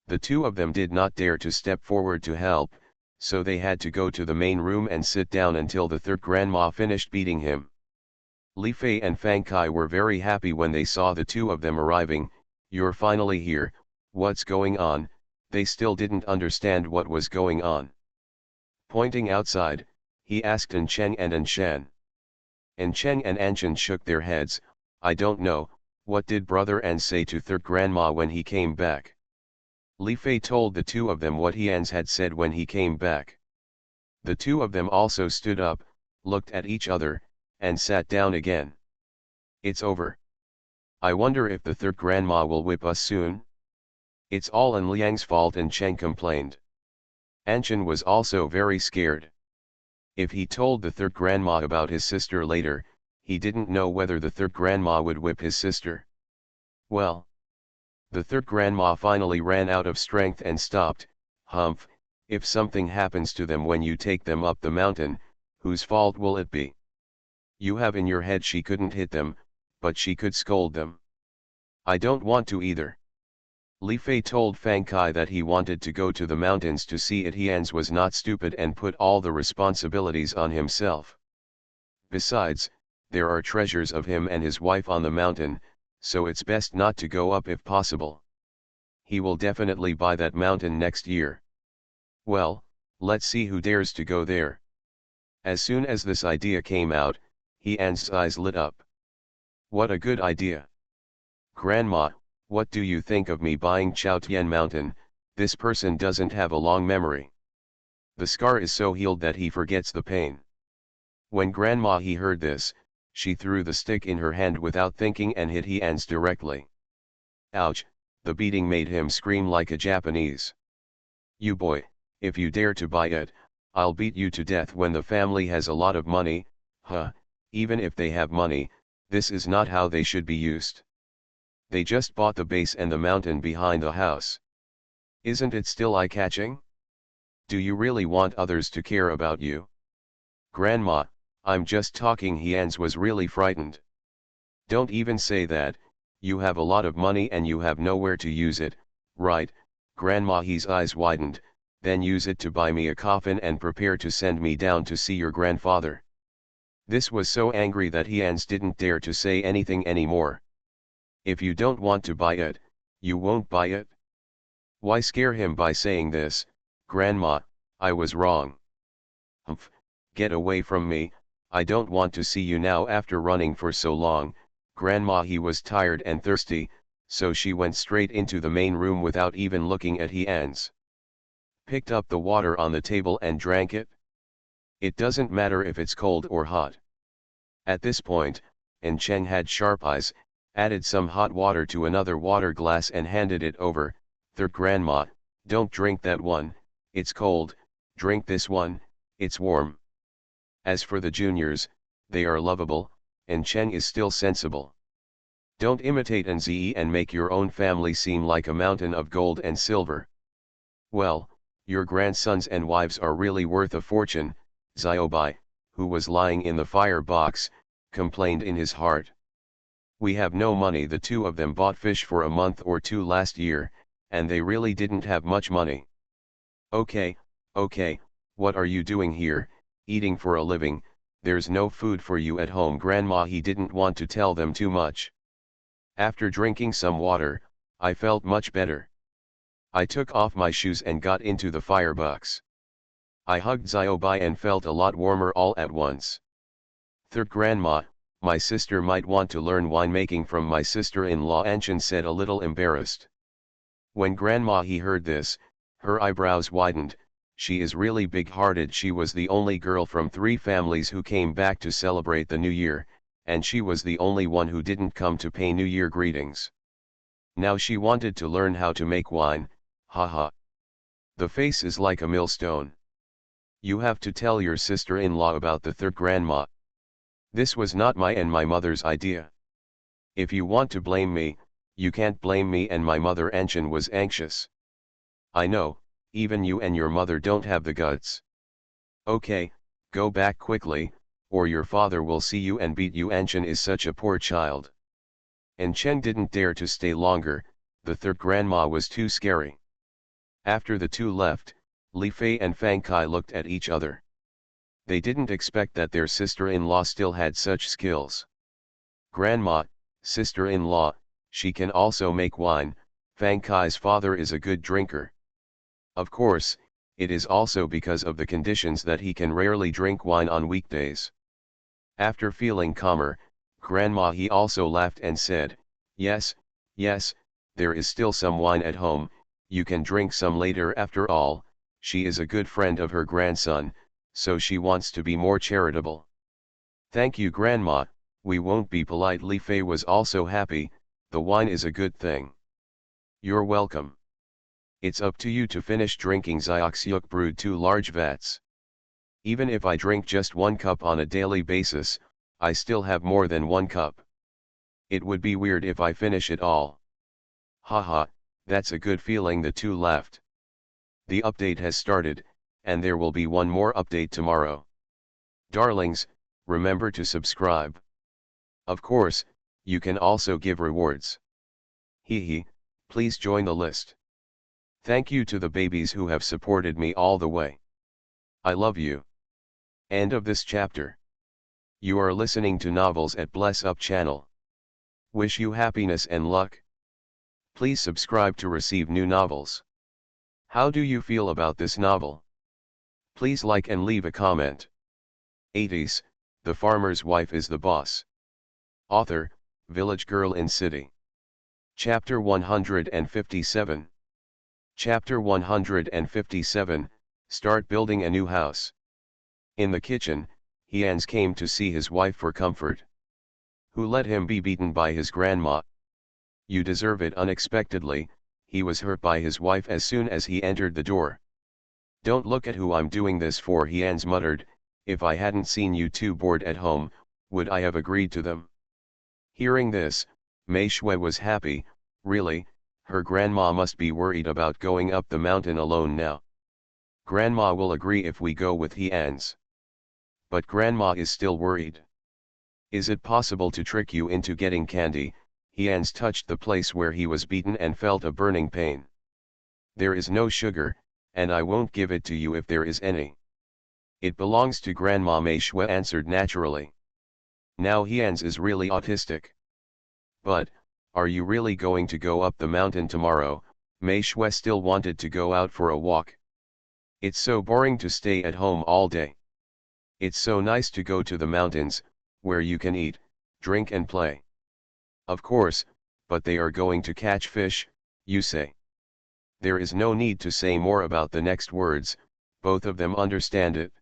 The two of them did not dare to step forward to help, so they had to go to the main room and sit down until the third grandma finished beating him. Li Fei and Fang Kai were very happy when they saw the two of them arriving. You're finally here, what's going on? They still didn't understand what was going on. Pointing outside, he asked An Cheng and An Shan. An Cheng and Anshan shook their heads. I don't know. What did brother An say to third grandma when he came back? Li Fei told the two of them what Ans had said when he came back. The two of them also stood up, looked at each other, and sat down again. It's over. I wonder if the third grandma will whip us soon? It's all An Liang's fault, An Cheng complained. Anshan was also very scared. If he told the third grandma about his sister later, he didn't know whether the third grandma would whip his sister. Well, the third grandma finally ran out of strength and stopped. Humph, If something happens to them when you take them up the mountain, whose fault will it be? You have in your head she couldn't hit them, but she could scold them. I don't want to either. Li Fei told Fang Kai that he wanted to go to the mountains to see it. Hians was not stupid and put all the responsibilities on himself. Besides, there are treasures of him and his wife on the mountain, so it's best not to go up if possible. He will definitely buy that mountain next year. Well, let's see who dares to go there. As soon as this idea came out, Hian's eyes lit up. What a good idea. Grandma, what do you think of me buying Chaotian Mountain? This person doesn't have a long memory. The scar is so healed that he forgets the pain. When Grandma he heard this, she threw the stick in her hand without thinking and hit Hian's directly. Ouch, the beating made him scream like a Japanese. You boy, if you dare to buy it, I'll beat you to death. When the family has a lot of money, even if they have money, this is not how they should be used. They just bought the base and the mountain behind the house. Isn't it still eye-catching? Do you really want others to care about you? Grandma, I'm just talking. Hians was really frightened. Don't even say that, you have a lot of money and you have nowhere to use it, right, Grandma? His eyes widened. Then use it to buy me a coffin and prepare to send me down to see your grandfather. This was so angry that Hians didn't dare to say anything anymore. If you don't want to buy it, you won't buy it? Why scare him by saying this? Grandma, I was wrong. Humph, get away from me, I don't want to see you now. After running for so long, Grandma he was tired and thirsty, so she went straight into the main room without even looking at Hians. Picked up the water on the table and drank it. It doesn't matter if it's cold or hot. At this point, En Cheng had sharp eyes, added some hot water to another water glass and handed it over. Third Grandma, don't drink that one, it's cold, drink this one, it's warm. As for the juniors, they are lovable, and Cheng is still sensible. Don't imitate Nze and make your own family seem like a mountain of gold and silver. Well, your grandsons and wives are really worth a fortune, Xiaobai, who was lying in the fire box, complained in his heart. We have no money. The two of them bought fish for a month or two last year, and they really didn't have much money. Okay, what are you doing here, eating for a living? There's no food for you at home. Grandma he didn't want to tell them too much. After drinking some water, I felt much better. I took off my shoes and got into the firebox. I hugged Xiaobai and felt a lot warmer all at once. Third Grandma, my sister might want to learn winemaking from my sister-in-law, Anshan said, a little embarrassed. When Grandma he heard this, her eyebrows widened. She is really big-hearted. She was the only girl from 3 families who came back to celebrate the New Year, and she was the only one who didn't come to pay New Year greetings. Now she wanted to learn how to make wine, haha. The face is like a millstone. You have to tell your sister-in-law about the third Grandma. This was not my and my mother's idea. If you want to blame me, you can't blame me and my mother. Anshan was anxious. I know, even you and your mother don't have the guts. Okay, go back quickly, or your father will see you and beat you. Anshan is such a poor child. And Chen didn't dare to stay longer, the third Grandma was too scary. After the two left, Li Fei and Fang Kai looked at each other. They didn't expect that their sister-in-law still had such skills. Grandma, sister-in-law, she can also make wine. Fang Kai's father is a good drinker. Of course, it is also because of the conditions that he can rarely drink wine on weekdays. After feeling calmer, Grandma he also laughed and said, yes, there is still some wine at home, you can drink some later. After all, she is a good friend of her grandson, so she wants to be more charitable. Thank you Grandma, we won't be polite. Li Fei was also happy, the wine is a good thing. You're welcome. It's up to you to finish drinking. Xiaoxiuk brewed 2 large vats. Even if I drink just 1 cup on a daily basis, I still have more than 1 cup. It would be weird if I finish it all. Haha, that's a good feeling. The two laughed. The update has started, and there will be one more update tomorrow. Darlings, remember to subscribe. Of course, you can also give rewards. Hee, please join the list. Thank you to the babies who have supported me all the way. I love you. End of this chapter. You are listening to Novels at Bless Up channel. Wish you happiness and luck. Please subscribe to receive new novels. How do you feel about this novel? Please like and leave a comment. 80s, The Farmer's Wife is the Boss. Author, Village Girl in City. Chapter 157. Chapter 157, Start Building a New House. In the kitchen, Hans came to see his wife for comfort. Who let him be beaten by his grandma? You deserve it. Unexpectedly, he was hurt by his wife as soon as he entered the door. Don't look at who I'm doing this for, Hans muttered. If I hadn't seen you two bored at home, would I have agreed to them? Hearing this, Mei Shui was happy. Really, her grandma must be worried about going up the mountain alone now. Grandma will agree if we go with Hans. But grandma is still worried. Is it possible to trick you into getting candy? Hans touched the place where he was beaten and felt a burning pain. There is no sugar, and I won't give it to you if there is any. It belongs to Grandma, Mei Shui answered naturally. Now Hans is really autistic. But, are you really going to go up the mountain tomorrow? Mei Shui still wanted to go out for a walk. It's so boring to stay at home all day. It's so nice to go to the mountains, where you can eat, drink and play. Of course, but they are going to catch fish, you say. There is no need to say more about the next words, both of them understand it.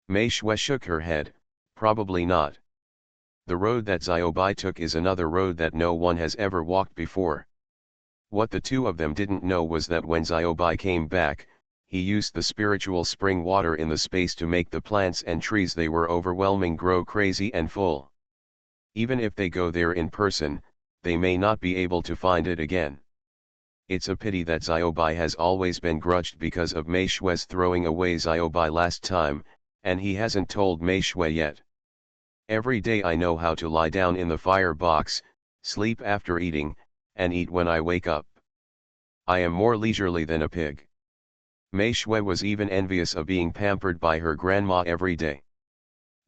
Mei Shui shook her head, probably not. The road that Xiaobai took is another road that no one has ever walked before. What the two of them didn't know was that when Xiaobai came back, he used the spiritual spring water in the space to make the plants and trees they were overwhelming grow crazy and full. Even if they go there in person, they may not be able to find it again. It's a pity that Xiaobai has always been grudged because of Mei Shui's throwing away Xiaobai last time, and he hasn't told Mei Shui yet. Every day I know how to lie down in the fire box, sleep after eating, and eat when I wake up. I am more leisurely than a pig. Mei Shui was even envious of being pampered by her grandma every day.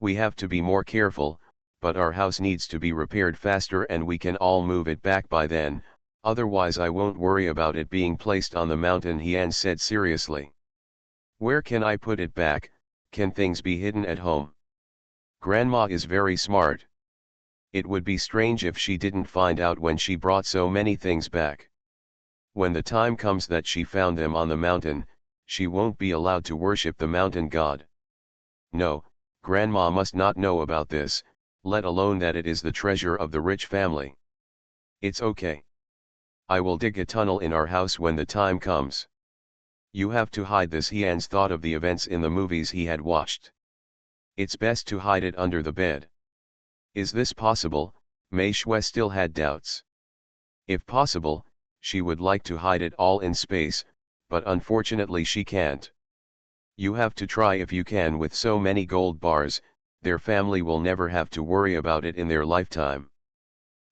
We have to be more careful, but our house needs to be repaired faster and we can all move it back by then, otherwise I won't worry about it being placed on the mountain, Hans said seriously. Where can I put it back? Can things be hidden at home? Grandma is very smart. It would be strange if she didn't find out when she brought so many things back. When the time comes that she found them on the mountain, she won't be allowed to worship the mountain god. No, Grandma must not know about this, let alone that it is the treasure of the rich family. It's okay. I will dig a tunnel in our house when the time comes. You have to hide this. Hans thought of the events in the movies he had watched. It's best to hide it under the bed. Is this possible? Mei Shui still had doubts. If possible, she would like to hide it all in space, but unfortunately she can't. You have to try if you can. With so many gold bars, their family will never have to worry about it in their lifetime.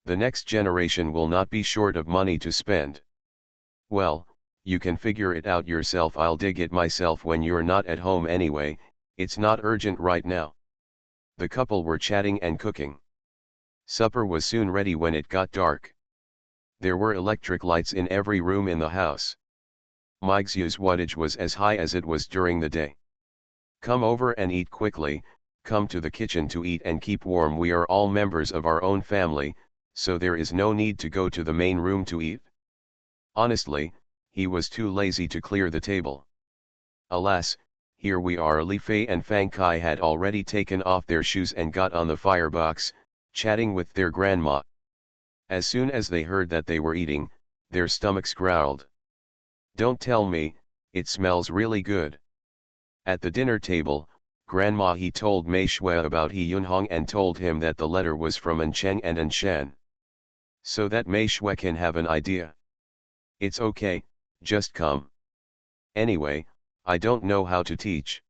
The next generation will not be short of money to spend. Well, you can figure it out yourself. I'll dig it myself when you're not at home anyway, it's not urgent right now. The couple were chatting and cooking. Supper was soon ready when it got dark. There were electric lights in every room in the house. Mixu's wattage was as high as it was during the day. Come over and eat quickly, come to the kitchen to eat and keep warm. We are all members of our own family, so there is no need to go to the main room to eat. Honestly, he was too lazy to clear the table. Alas, here we are. Li Fei and Fang Kai had already taken off their shoes and got on the firebox, chatting with their grandma. As soon as they heard that they were eating, their stomachs growled. Don't tell me, it smells really good. At the dinner table, Grandma he told Mei Shui about He Yunhong and told him that the letter was from An Cheng and An Shen. So that Mei Shui can have an idea. It's okay, just come. Anyway, I don't know how to teach.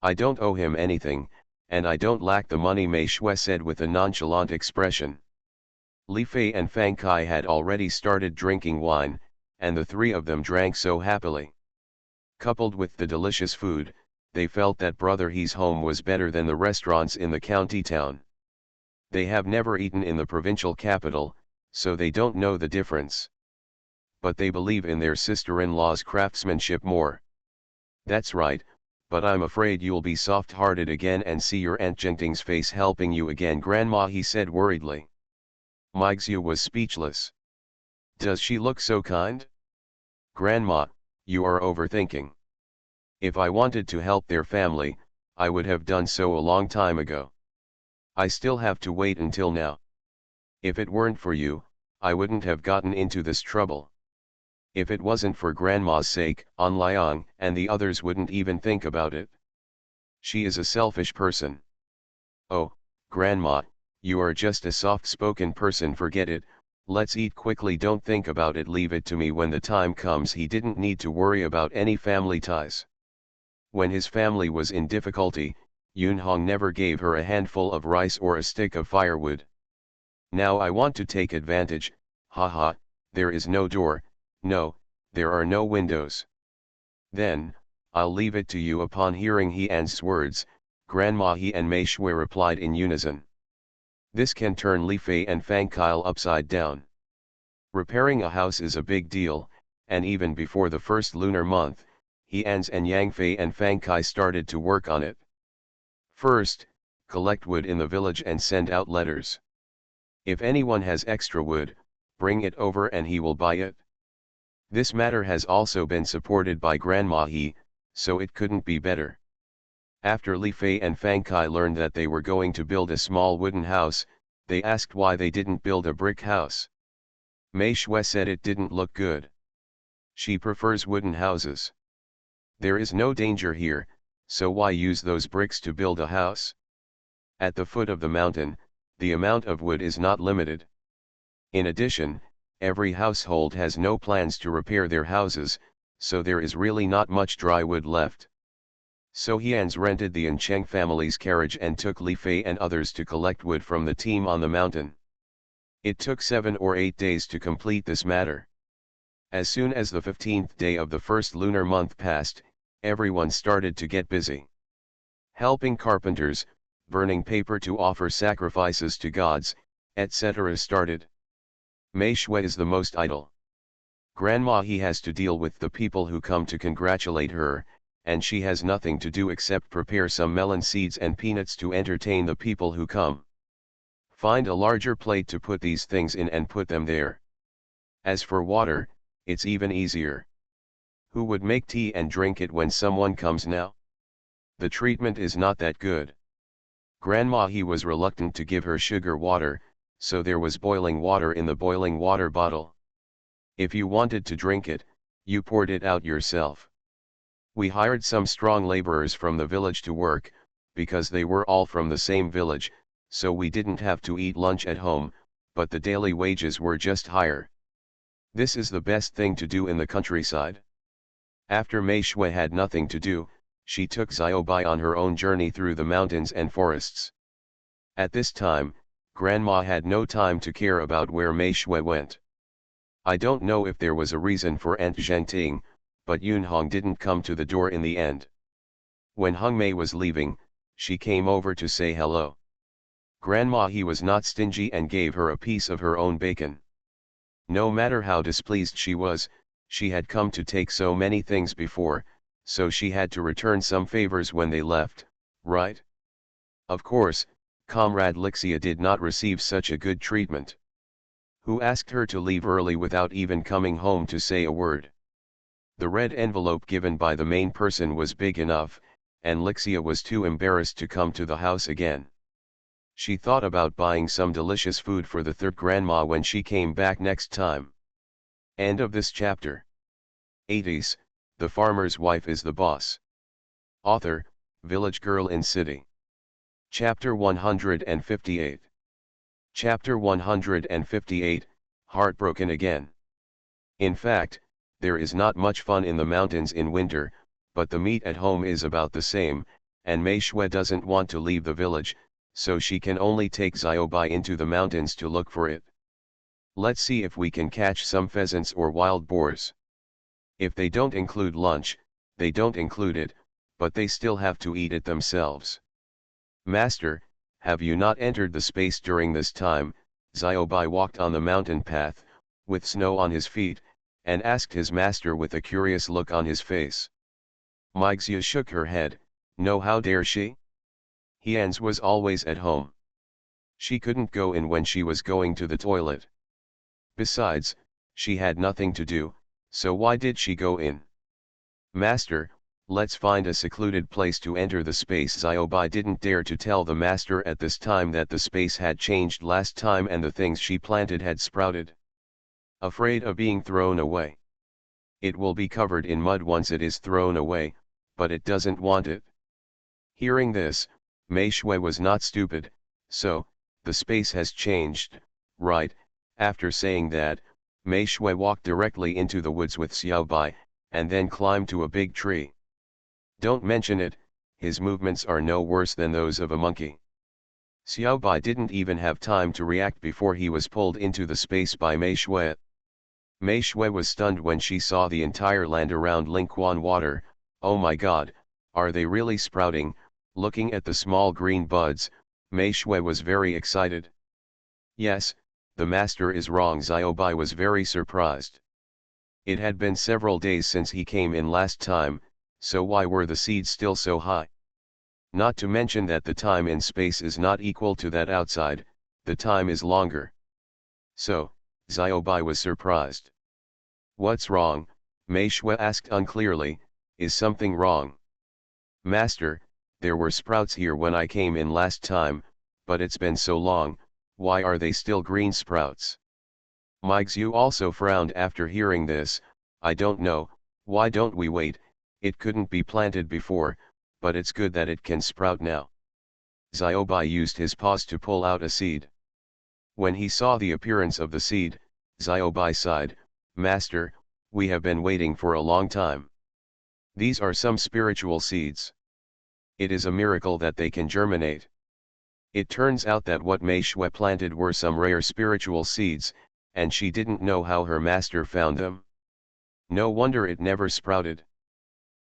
I don't owe him anything, and I don't lack the money, Mei Shui said with a nonchalant expression. Li Fei and Fang Kai had already started drinking wine, and the three of them drank so happily. Coupled with the delicious food, they felt that Brother He's home was better than the restaurants in the county town. They have never eaten in the provincial capital, so they don't know the difference. But they believe in their sister-in-law's craftsmanship more. That's right, but I'm afraid you'll be soft-hearted again and see your Aunt Jingting's face helping you again, Grandma, he said worriedly. Meixue was speechless. Does she look so kind? Grandma, you are overthinking. If I wanted to help their family, I would have done so a long time ago. I still have to wait until now. If it weren't for you, I wouldn't have gotten into this trouble. If it wasn't for Grandma's sake, An Liang and the others wouldn't even think about it. She is a selfish person. Oh, Grandma, you are just a soft-spoken person, forget it, let's eat quickly, don't think about it, leave it to me when the time comes. He didn't need to worry about any family ties. When his family was in difficulty, Yunhong never gave her a handful of rice or a stick of firewood. Now I want to take advantage, haha, there is no door, no, there are no windows. Then, I'll leave it to you. Upon hearing He An's words, Grandma He and Mei Shui replied in unison. This can turn Li Fei and Fang Kyle upside down. Repairing a house is a big deal, and even before the first lunar month, He An's and Yang Fei and Fang Kai started to work on it. First, collect wood in the village and send out letters. If anyone has extra wood, bring it over and he will buy it. This matter has also been supported by Grandma He, so it couldn't be better. After Li Fei and Fang Kai learned that they were going to build a small wooden house, they asked why they didn't build a brick house. Mei Shui said it didn't look good. She prefers wooden houses. There is no danger here, so why use those bricks to build a house? At the foot of the mountain, the amount of wood is not limited. In addition, every household has no plans to repair their houses, so there is really not much dry wood left. So Heans rented the Encheng family's carriage and took Li Fei and others to collect wood from the team on the mountain. It took 7 or 8 days to complete this matter. As soon as the 15th day of the first lunar month passed, everyone started to get busy. Helping carpenters, burning paper to offer sacrifices to gods, etc. started. Mei Shui is the most idle. Grandma He has to deal with the people who come to congratulate her, and she has nothing to do except prepare some melon seeds and peanuts to entertain the people who come. Find a larger plate to put these things in and put them there. As for water, it's even easier. Who would make tea and drink it when someone comes now? The treatment is not that good. Grandma He was reluctant to give her sugar water, so there was boiling water in the boiling water bottle. If you wanted to drink it, you poured it out yourself. We hired some strong laborers from the village to work, because they were all from the same village, so we didn't have to eat lunch at home, but the daily wages were just higher. This is the best thing to do in the countryside. After Mei Shui had nothing to do, she took Xiaobai on her own journey through the mountains and forests. At this time, Grandma had no time to care about where Mei Shui went. I don't know if there was a reason for Aunt Zhangting, but Yunhong didn't come to the door in the end. When Hung Mei was leaving, she came over to say hello. Grandma He was not stingy and gave her a piece of her own bacon. No matter how displeased she was, she had come to take so many things before, so she had to return some favors when they left, right? Of course, Comrade Lixia did not receive such a good treatment. Who asked her to leave early without even coming home to say a word? The red envelope given by the main person was big enough, and Lixia was too embarrassed to come to the house again. She thought about buying some delicious food for the third grandma when she came back next time. End of this chapter. 80s, The Farmer's Wife is the Boss. Author, Village Girl in City. Chapter 158. Chapter 158, Heartbroken Again. In fact, there is not much fun in the mountains in winter, but the meat at home is about the same, and Mei Shui doesn't want to leave the village, so she can only take Xiaobai into the mountains to look for it. Let's see if we can catch some pheasants or wild boars. If they don't include lunch, they don't include it, but they still have to eat it themselves. Master, have you not entered the space during this time? Xiaobai walked on the mountain path, with snow on his feet, and asked his master with a curious look on his face. Meixia shook her head. No, how dare she? Hians was always at home. She couldn't go in when she was going to the toilet. Besides, she had nothing to do, so why did she go in? Master, let's find a secluded place to enter the space. Xiaobai didn't dare to tell the master at this time that the space had changed last time and the things she planted had sprouted. Afraid of being thrown away. It will be covered in mud once it is thrown away, but it doesn't want it. Hearing this, Mei Shui was not stupid, so, the space has changed, right? After saying that, Mei Shui walked directly into the woods with Xiaobai, and then climbed to a big tree. Don't mention it, his movements are no worse than those of a monkey. Xiaobai didn't even have time to react before he was pulled into the space by Mei Shui. Mei Shui was stunned when she saw the entire land around Lingquan water. Oh my god, are they really sprouting? Looking at the small green buds, Mei Shui was very excited. Yes, the master is wrong. Xiaobai was very surprised. It had been several days since he came in last time, so why were the seeds still so high? Not to mention that the time in space is not equal to that outside, the time is longer. So, Xiaobai was surprised. What's wrong? Mei Shui asked unclearly, is something wrong? Master, there were sprouts here when I came in last time, but it's been so long, why are they still green sprouts? Meixia also frowned after hearing this. I don't know, why don't we wait? It couldn't be planted before, but it's good that it can sprout now. Xiaobai used his paws to pull out a seed. When he saw the appearance of the seed, Xiaobai sighed, Master, we have been waiting for a long time. These are some spiritual seeds. It is a miracle that they can germinate. It turns out that what Mei Shui planted were some rare spiritual seeds, and she didn't know how her master found them. No wonder it never sprouted.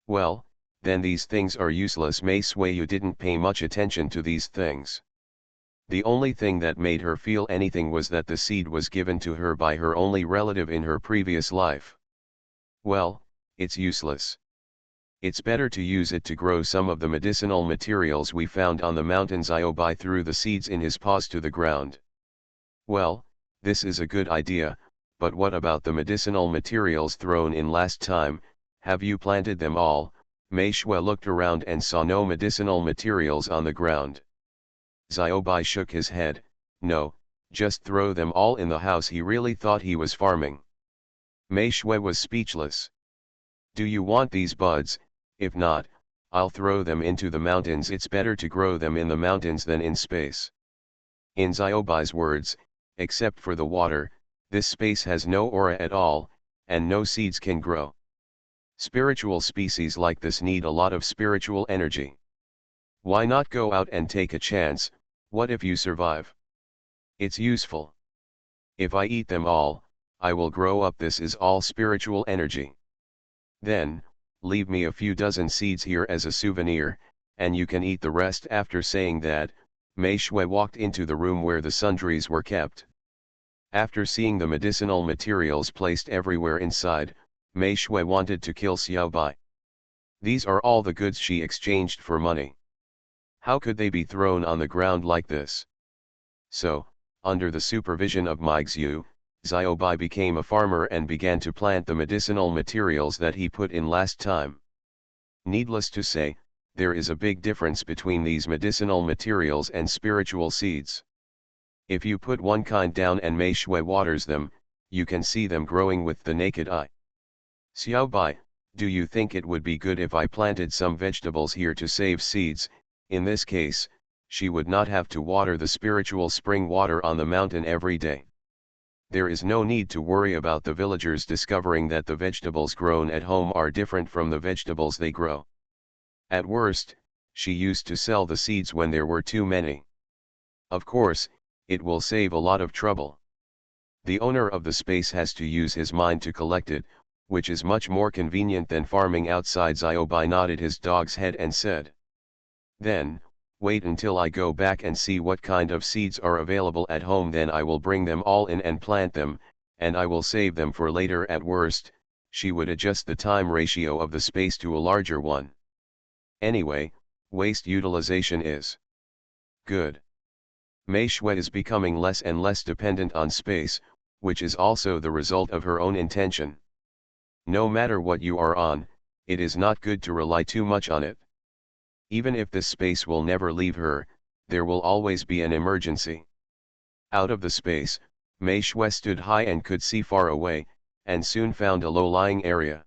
Well, then these things are useless. Mei Shui didn't pay much attention to these things. The only thing that made her feel anything was that the seed was given to her by her only relative in her previous life. Well, it's useless. It's better to use it to grow some of the medicinal materials we found on the mountain. Xiaobai threw the seeds in his paws to the ground. Well, this is a good idea, but what about the medicinal materials thrown in last time? Have you planted them all? Mei Shui looked around and saw no medicinal materials on the ground. Xiaobai shook his head. No, just throw them all in the house. He really thought he was farming. Mei Shui was speechless. Do you want these buds? If not, I'll throw them into the mountains. It's better to grow them in the mountains than in space. In Xiaobai's words, except for the water, this space has no aura at all, and no seeds can grow. Spiritual species like this need a lot of spiritual energy. Why not go out and take a chance? What if you survive? It's useful. If I eat them all, I will grow up. This is all spiritual energy. Then, leave me a few dozen seeds here as a souvenir, and you can eat the rest. After saying that, Mei Shui walked into the room where the sundries were kept. After seeing the medicinal materials placed everywhere inside, Mei Shui wanted to kill Xiaobai. These are all the goods she exchanged for money. How could they be thrown on the ground like this? So, under the supervision of Meixia, Xiaobai became a farmer and began to plant the medicinal materials that he put in last time. Needless to say, there is a big difference between these medicinal materials and spiritual seeds. If you put one kind down and Mei Shui waters them, you can see them growing with the naked eye. Xiaobai, do you think it would be good if I planted some vegetables here to save seeds? In this case, she would not have to water the spiritual spring water on the mountain every day. There is no need to worry about the villagers discovering that the vegetables grown at home are different from the vegetables they grow. At worst, she used to sell the seeds when there were too many. Of course, it will save a lot of trouble. The owner of the space has to use his mind to collect it, which is much more convenient than farming outside. Ziobai nodded his dog's head and said. Then, wait until I go back and see what kind of seeds are available at home, then I will bring them all in and plant them, and I will save them for later. At worst, she would adjust the time ratio of the space to a larger one. Anyway, waste utilization is good. Mei Shui is becoming less and less dependent on space, which is also the result of her own intention. No matter what you are on, it is not good to rely too much on it. Even if this space will never leave her, there will always be an emergency. Out of the space, Mei Shui stood high and could see far away, and soon found a low-lying area.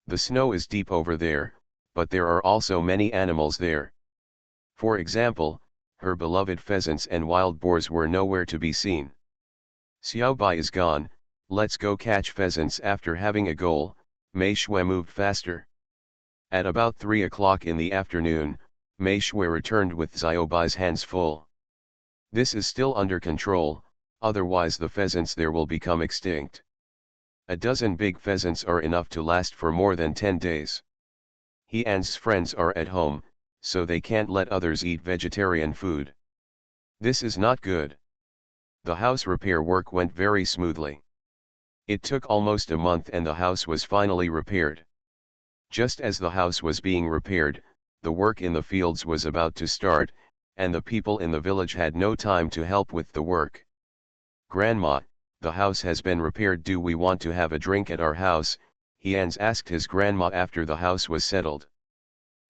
The snow is deep over there, but there are also many animals there. For example, her beloved pheasants and wild boars were nowhere to be seen. Xiaobai is gone, let's go catch pheasants. After having a goal, Mei Shui moved faster. At about 3 o'clock in the afternoon, Mei Shui returned with Xiaobai's hands full. This is still under control, otherwise the pheasants there will become extinct. A dozen big pheasants are enough to last for more than 10 days. He and's friends are at home, so they can't let others eat vegetarian food. This is not good. The house repair work went very smoothly. It took almost a month and the house was finally repaired. Just as the house was being repaired, the work in the fields was about to start, and the people in the village had no time to help with the work. "Grandma, the house has been repaired. Do we want to have a drink at our house?" Hians asked his grandma after the house was settled.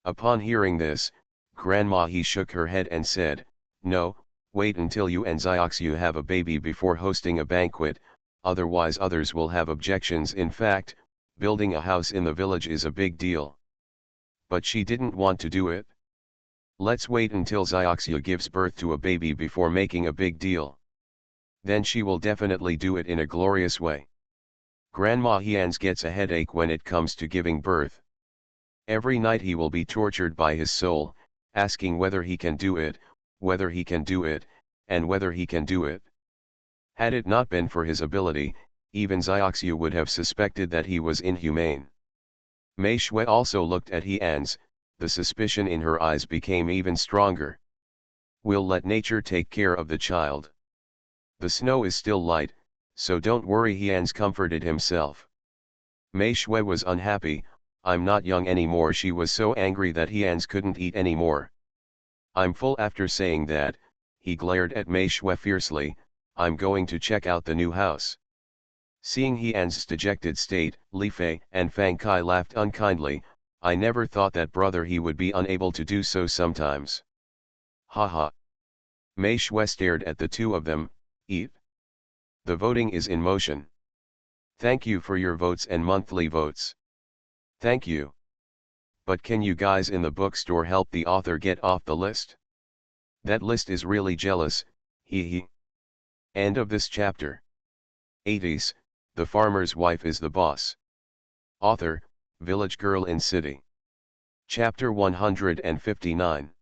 Upon hearing this, Grandma He shook her head and said, "No, wait until you and Zioxiu have a baby before hosting a banquet, otherwise others will have objections. In fact, building a house in the village is a big deal." But she didn't want to do it. "Let's wait until Zioxiu gives birth to a baby before making a big deal. Then she will definitely do it in a glorious way." Grandma Hians gets a headache when it comes to giving birth. Every night he will be tortured by his soul, asking whether he can do it, whether he can do it, and whether he can do it. Had it not been for his ability, even Zioxiu would have suspected that he was inhumane. Mei Shui also looked at Hians, the suspicion in her eyes became even stronger. "We'll let nature take care of the child. The snow is still light, so don't worry," Hians comforted himself. Mei Shui was unhappy. "I'm not young anymore." She was so angry that Hians couldn't eat anymore. "I'm full." After saying that, he glared at Mei Shui fiercely. "I'm going to check out the new house." Seeing Hian's dejected state, Li Fei and Fang Kai laughed unkindly. "I never thought that brother he would be unable to do so sometimes." "Ha ha." Mei Shui stared at the two of them. "Eat." The voting is in motion. Thank you for your votes and monthly votes. Thank you. But can you guys in the bookstore help the author get off the list? That list is really jealous, hee hee. End of this chapter. 80s, the farmer's wife is the boss. Author, Village Girl in City. Chapter 159.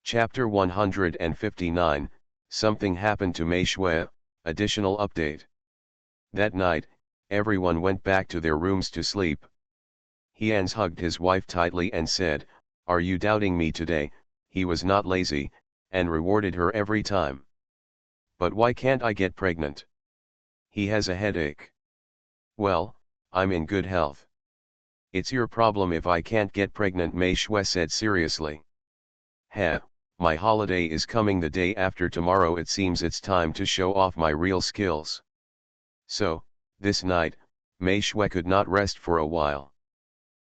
Chapter 159, Something Happened to Mei Shui, Additional Update. That night, everyone went back to their rooms to sleep. Hians hugged his wife tightly and said, "Are you doubting me today?" He was not lazy, and rewarded her every time. "But why can't I get pregnant?" "He has a headache." "Well, I'm in good health." "It's your problem if I can't get pregnant," Mei Shui said seriously. "Heh, my holiday is coming the day after tomorrow. It seems it's time to show off my real skills." So, this night, Mei Shui could not rest for a while.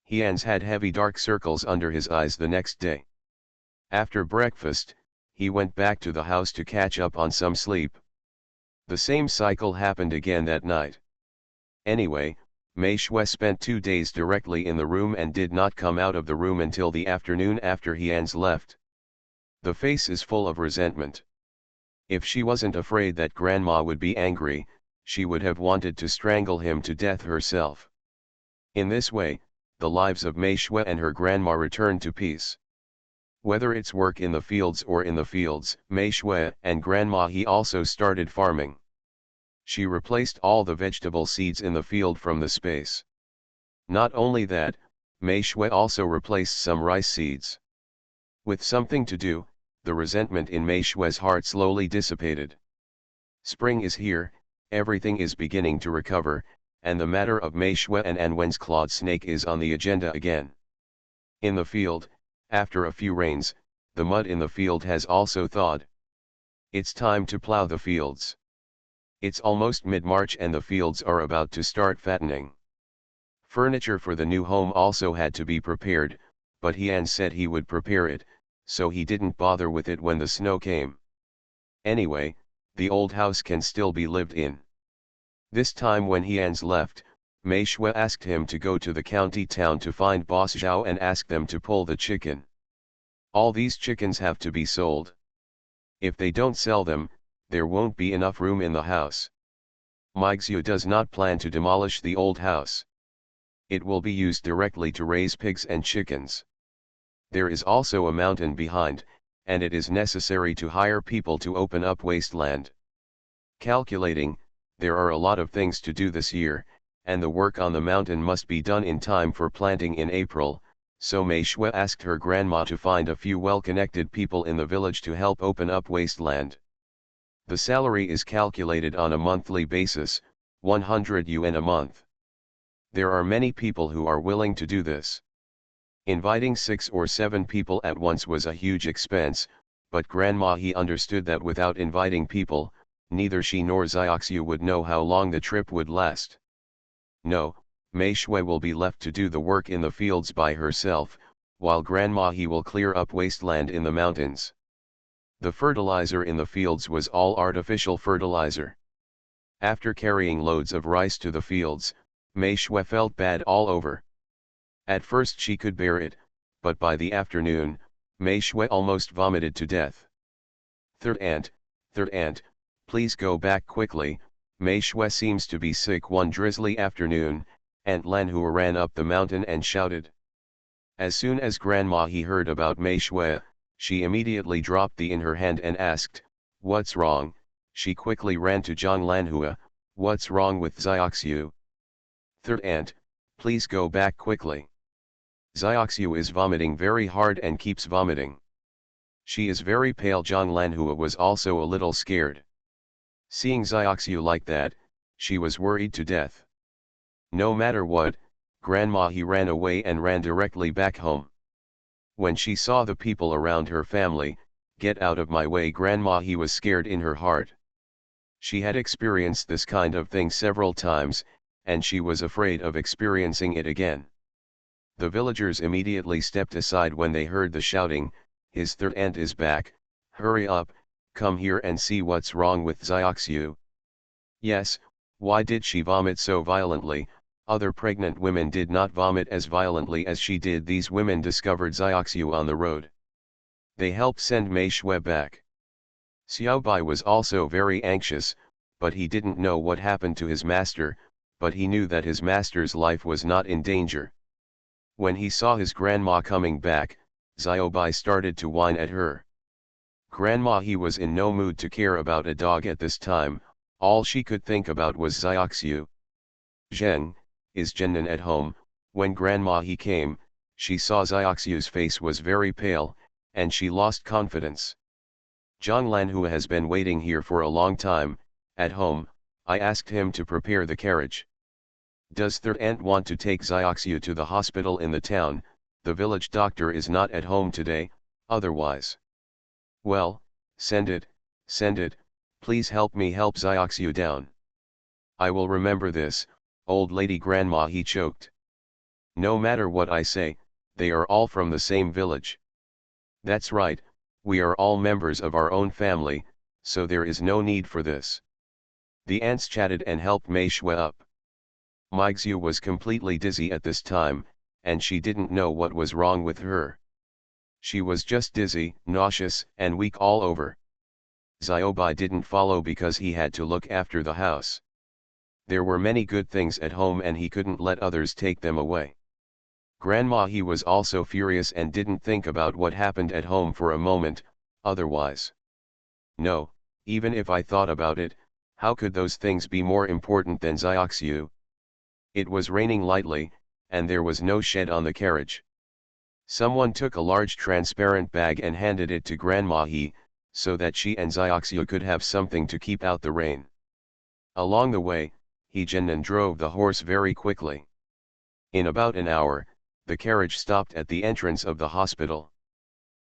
Hians had heavy dark circles under his eyes the next day. After breakfast, he went back to the house to catch up on some sleep. The same cycle happened again that night. Anyway, Mei Shui spent 2 days directly in the room and did not come out of the room until the afternoon after Hians left. The face is full of resentment. If she wasn't afraid that Grandma would be angry, she would have wanted to strangle him to death herself. In this way, the lives of Mei Shui and her grandma returned to peace. Whether it's work in the fields or in the fields, Mei Shui and Grandma He also started farming. She replaced all the vegetable seeds in the field from the space. Not only that, Mei Shui also replaced some rice seeds. With something to do, the resentment in Mei Shui's heart slowly dissipated. Spring is here, everything is beginning to recover, and the matter of Mei Shui and An Wen's clawed snake is on the agenda again. In the field, after a few rains, the mud in the field has also thawed. It's time to plow the fields. It's almost mid-March and the fields are about to start fattening. Furniture for the new home also had to be prepared, but Hian said he would prepare it, so he didn't bother with it when the snow came. Anyway, the old house can still be lived in. This time when Hian's left, Mei Shui asked him to go to the county town to find Boss Zhao and ask them to pull the chicken. All these chickens have to be sold. If they don't sell them, there won't be enough room in the house. Meixiu does not plan to demolish the old house. It will be used directly to raise pigs and chickens. There is also a mountain behind, and it is necessary to hire people to open up wasteland. Calculating, there are a lot of things to do this year, and the work on the mountain must be done in time for planting in April, so Mei Shui asked her grandma to find a few well-connected people in the village to help open up wasteland. The salary is calculated on a monthly basis, 100 yuan a month. There are many people who are willing to do this. Inviting 6 or 7 people at once was a huge expense, but Grandma He understood that without inviting people, neither she nor Xiaoxiu would know how long the trip would last. No, Mei Shui will be left to do the work in the fields by herself, while Grandma He will clear up wasteland in the mountains. The fertilizer in the fields was all artificial fertilizer. After carrying loads of rice to the fields, Mei Shui felt bad all over. At first she could bear it, but by the afternoon, Mei Shui almost vomited to death. Third aunt, please go back quickly. Mei Shui seems to be sick one drizzly afternoon. Aunt Lanhua ran up the mountain and shouted. As soon as Grandma He heard about Mei Shui, she immediately dropped the in her hand and asked, "What's wrong?" She quickly ran to Zhang Lanhua, "What's wrong with Xiaoxiu?" Third aunt, please go back quickly. Xiaoxiu is vomiting very hard and keeps vomiting. She is very pale. Zhang Lanhua was also a little scared. Seeing Xiaoxiu like that, she was worried to death. No matter what, Grandma He ran away and ran directly back home. When she saw the people around her family, "Get out of my way!" Grandma He was scared in her heart. She had experienced this kind of thing several times, and she was afraid of experiencing it again. The villagers immediately stepped aside when they heard the shouting, "His third aunt is back, hurry up, come here and see what's wrong with Xiaoxiu." Yes, why did she vomit so violently? Other pregnant women did not vomit as violently as she did. These women discovered Xiaoxiu on the road. They helped send Mei Shui back. Xiaobai was also very anxious, but he didn't know what happened to his master, but he knew that his master's life was not in danger. When he saw his grandma coming back, Xiaobai started to whine at her. Grandma He was in no mood to care about a dog at this time. All she could think about was Xiaoxiu. "Zheng, is Zhennan at home?" When Grandma He came, she saw Xiaoxiu's face was very pale, and she lost confidence. "Zhang Lanhua has been waiting here for a long time, at home. I asked him to prepare the carriage. Does third aunt want to take Xiaoxiu to the hospital in the town? The village doctor is not at home today, otherwise." "Well, send it, please help me help Xiaoxiu down." "I will remember this, old lady." Grandma He choked. "No matter what I say, they are all from the same village." "That's right, we are all members of our own family, so there is no need for this." The aunts chatted and helped Mei Shui up. Meixiu was completely dizzy at this time, and she didn't know what was wrong with her. She was just dizzy, nauseous, and weak all over. Xiaobai didn't follow because he had to look after the house. There were many good things at home and he couldn't let others take them away. Grandma he was also furious and didn't think about what happened at home for a moment, otherwise. No, even if I thought about it, how could those things be more important than Xiaoxiu? It was raining lightly, and there was no shed on the carriage. Someone took a large transparent bag and handed it to Grandma He, so that she and Xiaoxiu could have something to keep out the rain. Along the way, He Jiannan drove the horse very quickly. In about an hour, the carriage stopped at the entrance of the hospital.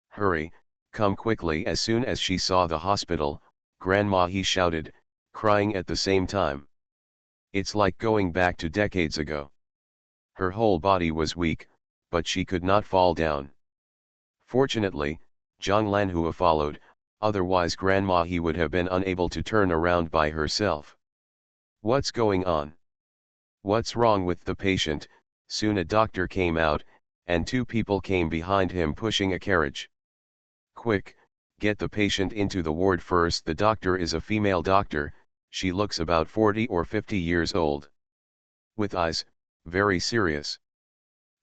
Hurry, come quickly! As soon as she saw the hospital, Grandma He shouted, crying at the same time. It's like going back to decades ago. Her whole body was weak, but she could not fall down. Fortunately, Zhang Lanhua followed, otherwise Grandma He would have been unable to turn around by herself. What's going on? What's wrong with the patient? Soon a doctor came out, and two people came behind him pushing a carriage. Quick, get the patient into the ward first. The doctor is a female doctor, she looks about 40 or 50 years old. With eyes, very serious.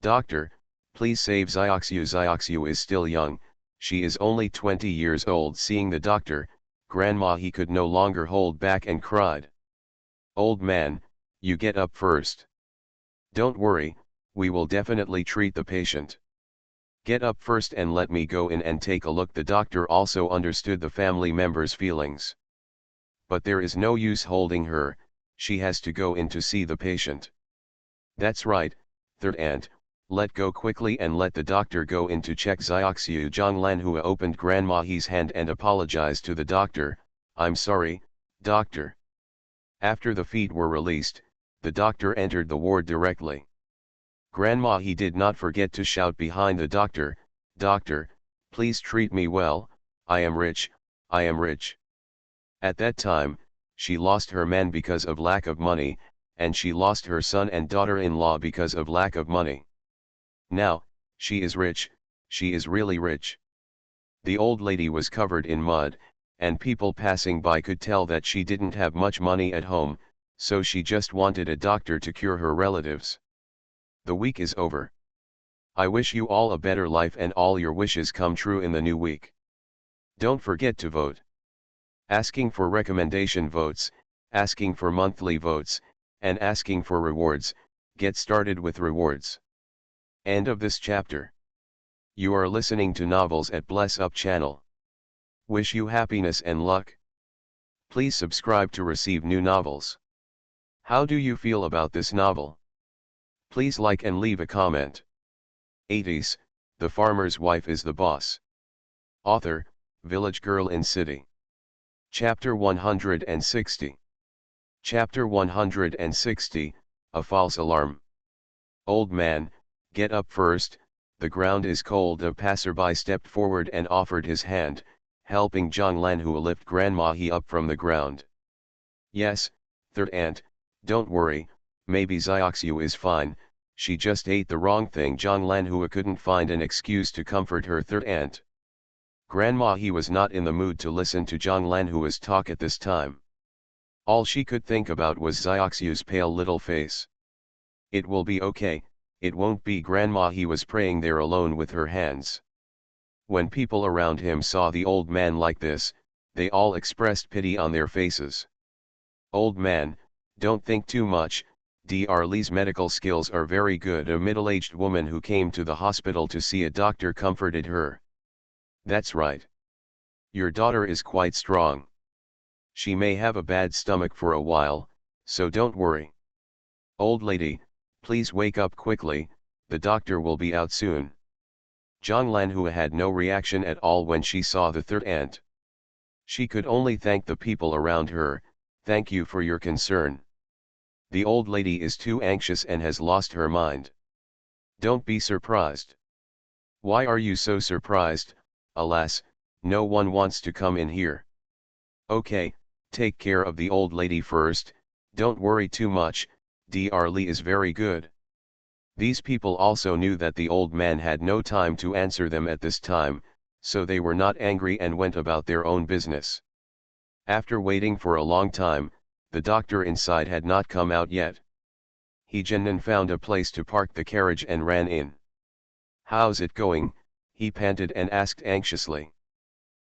Doctor, please save Xiaoxiu. Xiaoxiu is still young, she is only 20 years old. Seeing the doctor, Grandma He could no longer hold back and cried. Old man, you get up first. Don't worry, we will definitely treat the patient. Get up first and let me go in and take a look. The doctor also understood the family member's feelings. But there is no use holding her, she has to go in to see the patient. That's right, third aunt, let go quickly and let the doctor go in to check Xiaoxiu. Zhang Lanhua opened Grandma He's hand and apologized to the doctor. I'm sorry, doctor. After the feet were released, the doctor entered the ward directly. Grandma He did not forget to shout behind the doctor, Doctor, please treat me well, I am rich, I am rich. At that time, she lost her man because of lack of money, and she lost her son and daughter-in-law because of lack of money. Now, she is rich, she is really rich. The old lady was covered in mud, and people passing by could tell that she didn't have much money at home, so she just wanted a doctor to cure her relatives. The week is over. I wish you all a better life and all your wishes come true in the new week. Don't forget to vote. Asking for recommendation votes, asking for monthly votes, and asking for rewards. Get started with rewards. End of this chapter. You are listening to Novels at Bless Up channel. Wish you happiness and luck. Please subscribe to receive new novels. How do you feel about this novel? Please like and leave a comment. 80s, The Farmer's Wife is the Boss. Author, Village Girl in City. Chapter 160. Chapter 160, A False Alarm. Old man, get up first, the ground is cold. A passerby stepped forward and offered his hand, helping Zhang Lanhua lift Grandma He up from the ground. Yes, third aunt, don't worry, maybe Xiaoxiu is fine, she just ate the wrong thing. Zhang Lanhua couldn't find an excuse to comfort her third aunt. Grandma He was not in the mood to listen to Zhang Lanhua's talk at this time. All she could think about was Xiaoxiu's pale little face. It will be okay, it won't be. Grandma He was praying there alone with her hands. When people around him saw the old man like this, they all expressed pity on their faces. Old man, don't think too much, Dr. Li's medical skills are very good. A middle-aged woman who came to the hospital to see a doctor comforted her. That's right. Your daughter is quite strong. She may have a bad stomach for a while, so don't worry. Old lady, please wake up quickly, the doctor will be out soon. Zhang Lanhua had no reaction at all when she saw the third aunt. She could only thank the people around her. Thank you for your concern. The old lady is too anxious and has lost her mind. Don't be surprised. Why are you so surprised? Alas, no one wants to come in here. Okay, take care of the old lady first, don't worry too much, Dr. Li is very good. These people also knew that the old man had no time to answer them at this time, so they were not angry and went about their own business. After waiting for a long time, The doctor inside had not come out yet. He Jinnan found a place to park the carriage and ran in. "How's it going?" he panted and asked anxiously.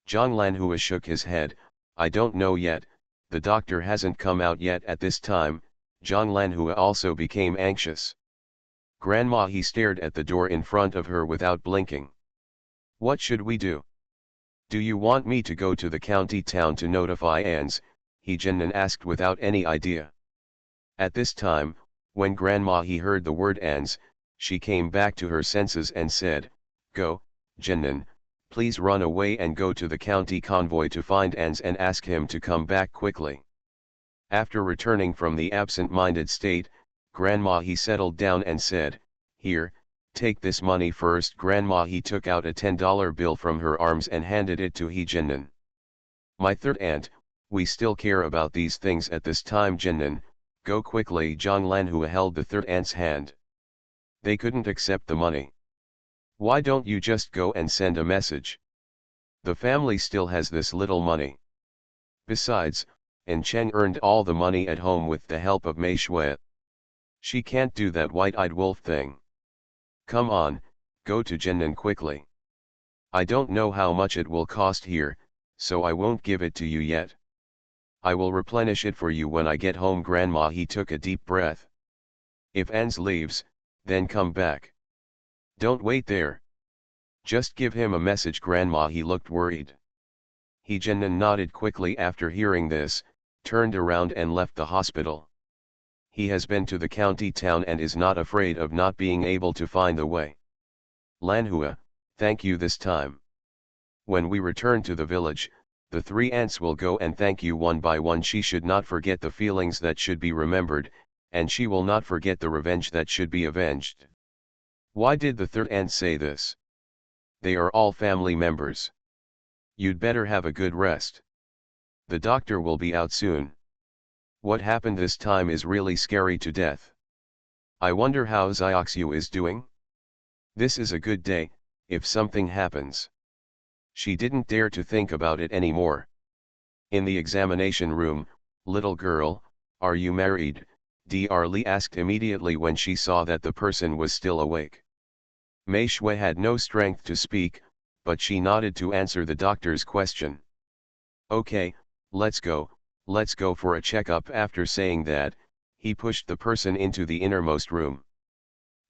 Zhang Lanhua shook his head. "I don't know yet, the doctor hasn't come out yet." At this time, Zhang Lanhua also became anxious. "Grandma," he stared at the door in front of her without blinking. "What should we do? Do you want me to go to the county town to notify Ans?" he Jinnan asked without any idea. At this time, when Grandma he heard the word Ans, she came back to her senses and said, "Go, Jinnan, please run away and go to the county convoy to find Ans and ask him to come back quickly." After returning from the absent-minded state, Grandma he settled down and said, "Here, take this money first." Grandma he took out a $10 bill from her arms and handed it to he Jinnan. "My third aunt, we still care about these things at this time, Jinnan, go quickly." Zhang Lanhua held the third aunt's hand. "They couldn't accept the money. Why don't you just go and send a message? The family still has this little money. Besides, and Cheng earned all the money at home with the help of Mei Shui. She can't do that white-eyed wolf thing. Come on, go to Jinnan quickly. I don't know how much it will cost here, so I won't give it to you yet. I will replenish it for you when I get home." Grandma he took a deep breath. "If Ans leaves, then come back. Don't wait there. Just give him a message." Grandma he looked worried. He Jinnan nodded quickly after hearing this, turned around and left the hospital. He has been to the county town and is not afraid of not being able to find the way. "Lanhua, thank you this time. When we return to the village, the three aunts will go and thank you one by one." She should not forget the feelings that should be remembered, and she will not forget the revenge that should be avenged. Why did the third aunt say this? They are all family members. You'd better have a good rest. The doctor will be out soon. What happened this time is really scary to death. I wonder how Xiaoxiu is doing? This is a good day, if something happens. She didn't dare to think about it anymore. In the examination room, "Little girl, are you married?" Dr. Li asked immediately when she saw that the person was still awake. Mei Shui had no strength to speak, but she nodded to answer the doctor's question. "Okay, let's go for a checkup." After saying that, he pushed the person into the innermost room.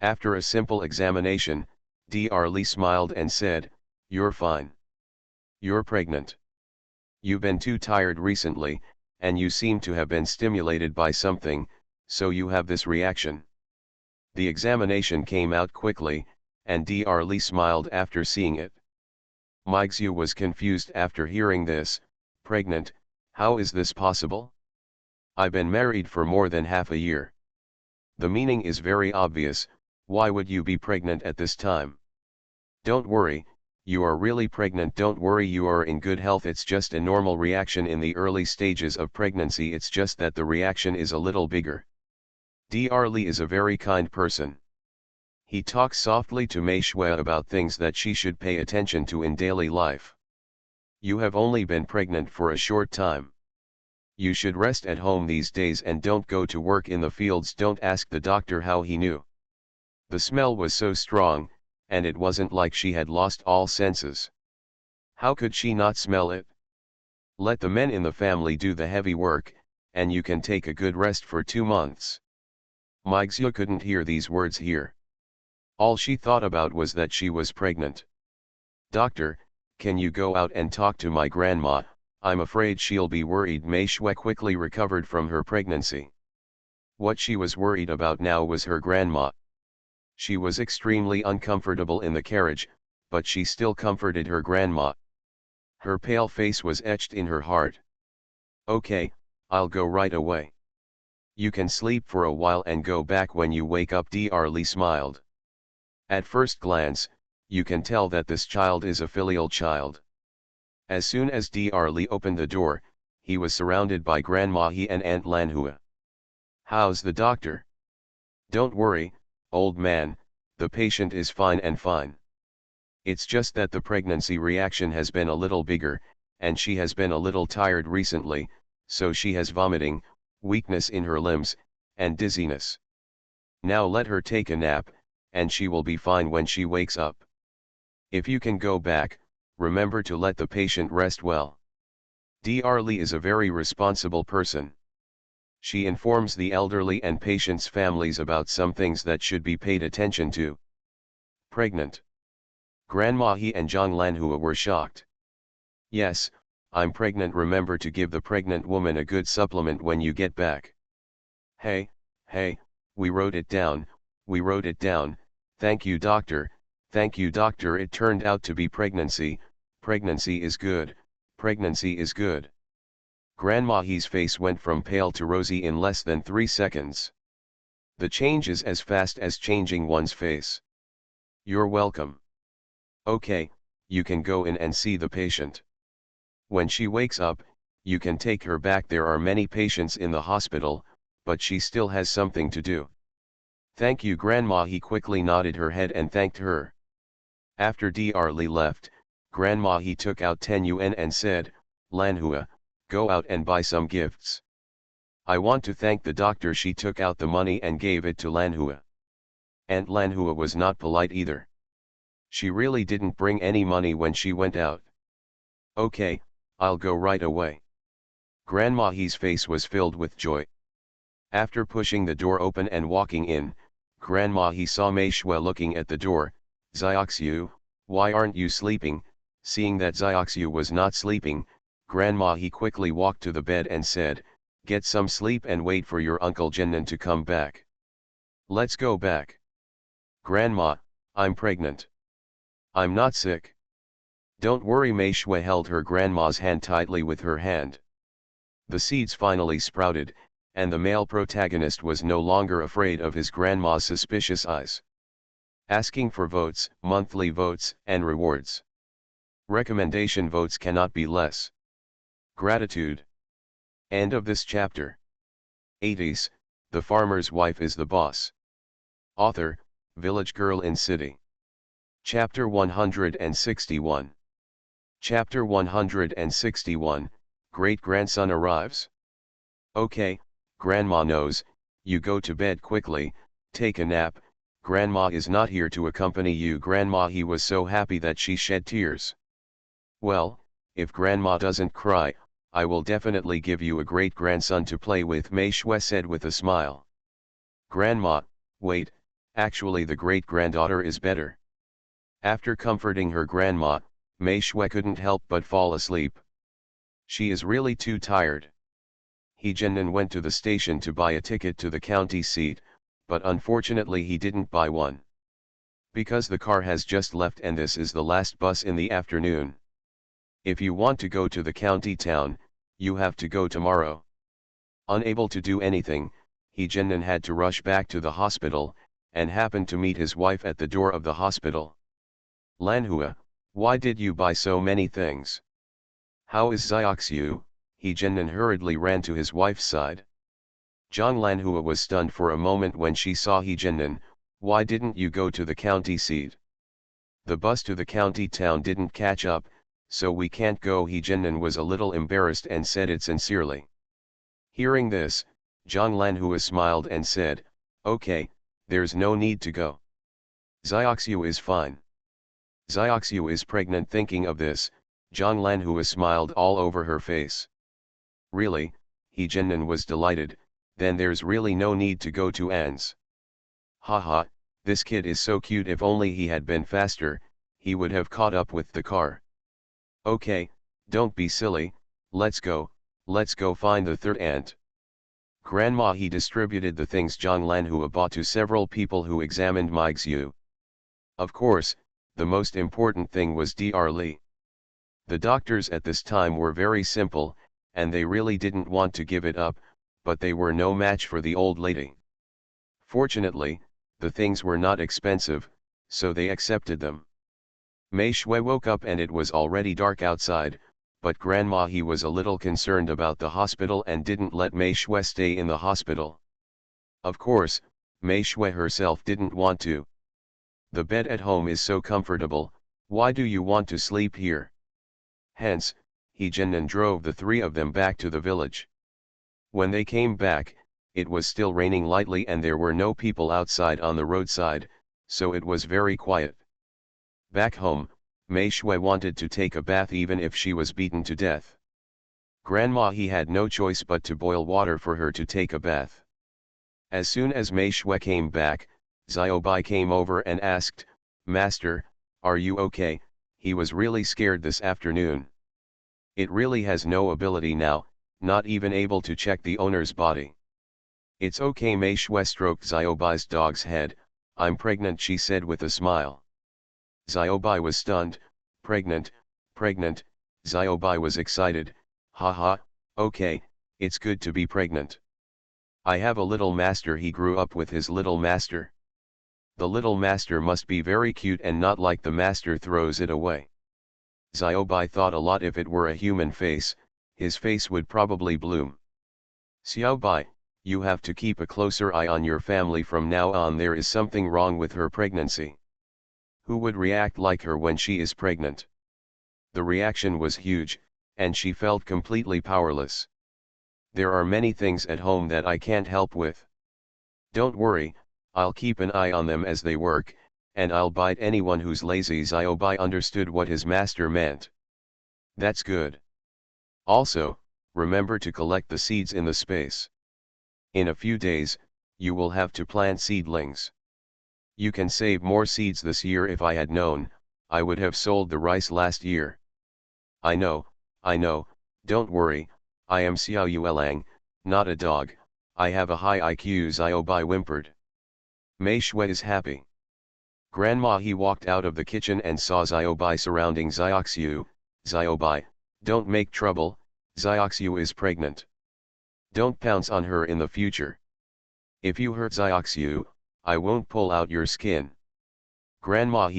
After a simple examination, Dr. Li smiled and said, "You're fine. You're pregnant. You've been too tired recently, and you seem to have been stimulated by something, so you have this reaction." The examination came out quickly, and Dr. Li smiled after seeing it. Meixu was confused after hearing this. "Pregnant, how is this possible? I've been married for more than half a year. The meaning is very obvious. Why would you be pregnant at this time? Don't worry, you are really pregnant. Don't worry, you are in good health. It's just a normal reaction in the early stages of pregnancy. It's just that the reaction is a little bigger." Dr. Li is a very kind person. He talks softly to Mei Shui about things that she should pay attention to in daily life. "You have only been pregnant for a short time. You should rest at home these days and don't go to work in the fields." Don't ask the doctor how he knew. The smell was so strong, and it wasn't like she had lost all senses. How could she not smell it? "Let the men in the family do the heavy work, and you can take a good rest for 2 months. Meixu couldn't hear these words here. All she thought about was that she was pregnant. "Doctor, can you go out and talk to my grandma? I'm afraid she'll be worried." Mei Shui quickly recovered from her pregnancy. What she was worried about now was her grandma. She was extremely uncomfortable in the carriage, but she still comforted her grandma. Her pale face was etched in her heart. "Okay, I'll go right away. You can sleep for a while and go back when you wake up." Dr. Li smiled. At first glance, you can tell that this child is a filial child. As soon as Dr. Li opened the door, he was surrounded by Grandma He and Aunt Lanhua. "How's the doctor?" "Don't worry, old man, the patient is fine and fine. It's just that the pregnancy reaction has been a little bigger, and she has been a little tired recently, so she has vomiting." weakness in her limbs, and dizziness. Now let her take a nap, and she will be fine when she wakes up. If you can go back, remember to let the patient rest well. Dr. Lee is a very responsible person. She informs the elderly and patients' families about some things that should be paid attention to. Pregnant. Grandma He and Zhang Lanhua were shocked. Yes, I'm pregnant. Remember to give the pregnant woman a good supplement when you get back. Hey, we wrote it down, thank you doctor, it turned out to be pregnancy is good, pregnancy is good. Grandma He's face went from pale to rosy in less than 3 seconds. The change is as fast as changing one's face. You're welcome. Okay, you can go in and see the patient. When she wakes up, you can take her back. There are many patients in the hospital, but she still has something to do. Thank you Grandma. He quickly nodded her head and thanked her. After Dr. Lee left, Grandma He took out 10 yuan and said, Lanhua, go out and buy some gifts. I want to thank the doctor. She took out the money and gave it to Lanhua. Aunt Lanhua was not polite either. She really didn't bring any money when she went out. Okay, I'll go right away. Grandma He's face was filled with joy. After pushing the door open and walking in, Grandma He saw Mei Shui looking at the door. Xiaoxiu, why aren't you sleeping? Seeing that Xiaoxiu was not sleeping, Grandma He quickly walked to the bed and said, get some sleep and wait for your Uncle Jinnan to come back. Let's go back. Grandma, I'm pregnant. I'm not sick. Don't worry. Mei Shui held her grandma's hand tightly with her hand. The seeds finally sprouted, and the male protagonist was no longer afraid of his grandma's suspicious eyes. Asking for votes, monthly votes, and rewards. Recommendation votes cannot be less. Gratitude. End of this chapter. 80s, The Farmer's Wife is the Boss. Author, Village Girl in City. Chapter 161. Chapter 161, Great-grandson arrives. Okay, Grandma knows, you go to bed quickly, take a nap, Grandma is not here to accompany you. Grandma He was so happy that she shed tears. Well, if Grandma doesn't cry, I will definitely give you a great-grandson to play with, Mei Shui said with a smile. Grandma, wait, actually the great-granddaughter is better. After comforting her grandma, Mei Shui couldn't help but fall asleep. She is really too tired. He Jinnan went to the station to buy a ticket to the county seat, but unfortunately he didn't buy one. Because the car has just left and this is the last bus in the afternoon. If you want to go to the county town, you have to go tomorrow. Unable to do anything, He Jinnan had to rush back to the hospital, and happened to meet his wife at the door of the hospital. Lanhua, why did you buy so many things? How is Xiaoxiu? He Jinnan hurriedly ran to his wife's side. Zhang Lanhua was stunned for a moment when she saw He Jinnan. Why didn't you go to the county seat? The bus to the county town didn't catch up, so we can't go. He Jinnan was a little embarrassed and said it sincerely. Hearing this, Zhang Lanhua smiled and said, okay, there's no need to go. Xiaoxiu is fine. Xiaoxiu is pregnant. Thinking of this, Zhang Lanhua smiled all over her face. Really, He Jinnan was delighted, then there's really no need to go to Anne's. Haha, this kid is so cute. If only he had been faster, he would have caught up with the car. Okay, don't be silly, let's go find the third aunt. Grandma He distributed the things Zhang Lanhua bought to several people who examined Meixiu. Of course, the most important thing was Dr. Lee. The doctors at this time were very simple, and they really didn't want to give it up, but they were no match for the old lady. Fortunately, the things were not expensive, so they accepted them. Mei Shui woke up and it was already dark outside, but Grandma He was a little concerned about the hospital and didn't let Mei Shui stay in the hospital. Of course, Mei Shui herself didn't want to. The bed at home is so comfortable, why do you want to sleep here? Hence, He Jinnan drove the three of them back to the village. When they came back, it was still raining lightly and there were no people outside on the roadside, so it was very quiet. Back home, Mei Shui wanted to take a bath even if she was beaten to death. Grandma he had no choice but to boil water for her to take a bath. As soon as Mei Shui came back, Xiaobai came over and asked, "Master, are you okay? He was really scared this afternoon. It really has no ability now, not even able to check the owner's body." "It's okay." Mei Shui stroked Xiaobai's dog's head. "I'm pregnant," she said with a smile. Xiaobai was stunned. Pregnant, pregnant." Xiaobai was excited. "Haha, okay, it's good to be pregnant. I have a little master." He grew up with his little master. The little master must be very cute and not like the master throws it away. Xiaobai thought a lot. If it were a human face, his face would probably bloom. "Xiaobai, you have to keep a closer eye on your family from now on. There is something wrong with her pregnancy. Who would react like her when she is pregnant?" The reaction was huge, and she felt completely powerless. "There are many things at home that I can't help with. Don't worry, I'll keep an eye on them as they work, and I'll bite anyone who's lazy." Xiaobai understood what his master meant. "That's good. Also, remember to collect the seeds in the space. In a few days, you will have to plant seedlings. You can save more seeds this year. If I had known, I would have sold the rice last year." I know, don't worry, I am Xiao Yuelang, not a dog, I have a high IQ." Xiaobai whimpered. Mei Shui is happy. Grandma he walked out of the kitchen and saw Xiaobai surrounding Xiaoxiu. "Xiaobai, don't make trouble, Xiaoxiu is pregnant. Don't pounce on her in the future. If you hurt Xiaoxiu, I won't pull out your skin." "Grandma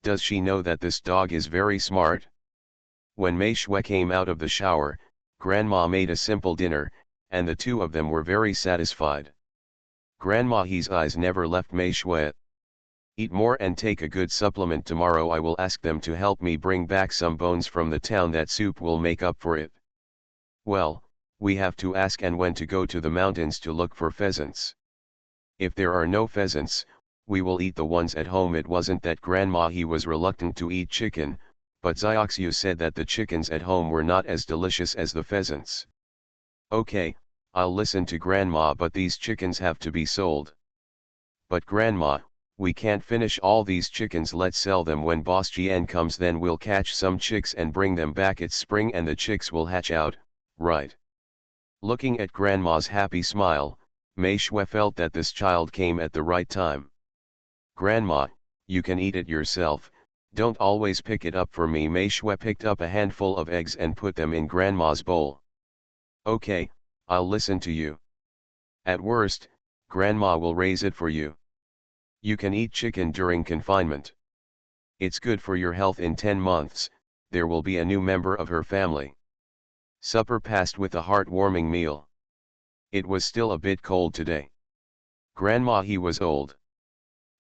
does she know that this dog is very smart?" When Mei Shui came out of the shower, Grandma made a simple dinner, and the two of them were very satisfied. Grandma he's eyes never left Mei Shui. "Eat more and take a good supplement. Tomorrow I will ask them to help me bring back some bones from the town. That soup will make up for it." "Well, we have to ask and when to go to the mountains to look for pheasants. If there are no pheasants, we will eat the ones at home." It wasn't that Grandma he was reluctant to eat chicken, but Xiaoxiu said that the chickens at home were not as delicious as the pheasants. "Okay, I'll listen to Grandma, but these chickens have to be sold." "But Grandma, we can't finish all these chickens. Let's sell them when Boss Jian comes, then we'll catch some chicks and bring them back. It's spring and the chicks will hatch out, right?" Looking at Grandma's happy smile, Mei Shui felt that this child came at the right time. "Grandma, you can eat it yourself, don't always pick it up for me." Mei Shui picked up a handful of eggs and put them in Grandma's bowl. "Okay, I'll listen to you. At worst, Grandma will raise it for you. You can eat chicken during confinement. It's good for your health. In 10 months, there will be a new member of her family." Supper passed with a heartwarming meal. It was still a bit cold today. Grandma he was old.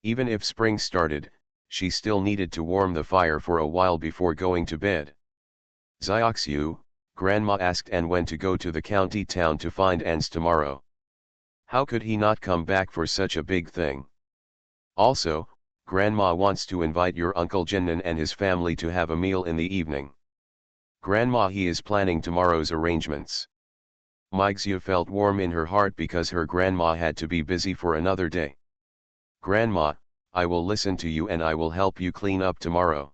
Even if spring started, she still needed to warm the fire for a while before going to bed. "Xiaoxiu," Grandma asked, "and when to go to the county town to find ants tomorrow? How could he not come back for such a big thing? Also, Grandma wants to invite your Uncle Jinan and his family to have a meal in the evening. Grandma he is planning tomorrow's arrangements." Meixiu felt warm in her heart because her grandma had to be busy for another day. "Grandma, I will listen to you and I will help you clean up tomorrow."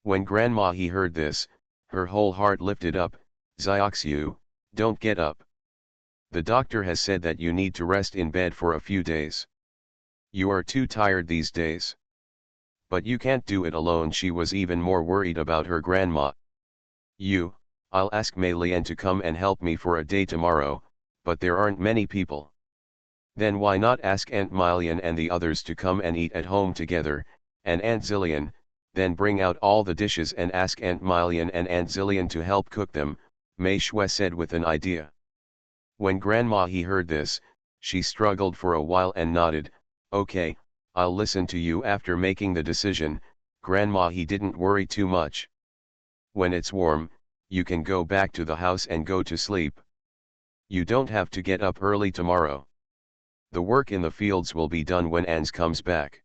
When Grandma he heard this, her whole heart lifted up. "Xiaoxiu, don't get up. The doctor has said that you need to rest in bed for a few days. You are too tired these days. But you can't do it alone." She was even more worried about her grandma. I'll ask Mei Lian to come and help me for a day tomorrow, but there aren't many people." "Then why not ask Aunt Milian and the others to come and eat at home together, and Aunt Zillian, then bring out all the dishes and ask Aunt Milian and Aunt Zillian to help cook them," Mei Shui said with an idea. When Grandma he heard this, she struggled for a while and nodded. "Okay, I'll listen to you." After making the decision, Grandma he didn't worry too much. "When it's warm, you can go back to the house and go to sleep. You don't have to get up early tomorrow. The work in the fields will be done when Ans comes back.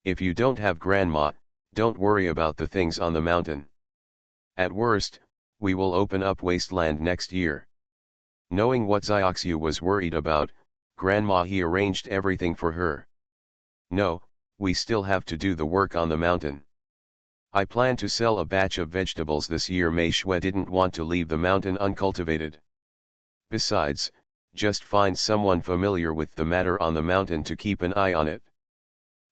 If you don't have grandma, don't worry about the things on the mountain. At worst, we will open up wasteland next year. Knowing what Xiaoxiu was worried about, grandma he arranged everything for her. No, we still have to do the work on the mountain. I plan to sell a batch of vegetables this year. Mei Shui didn't want to leave the mountain uncultivated. Besides, just find someone familiar with the matter on the mountain to keep an eye on it.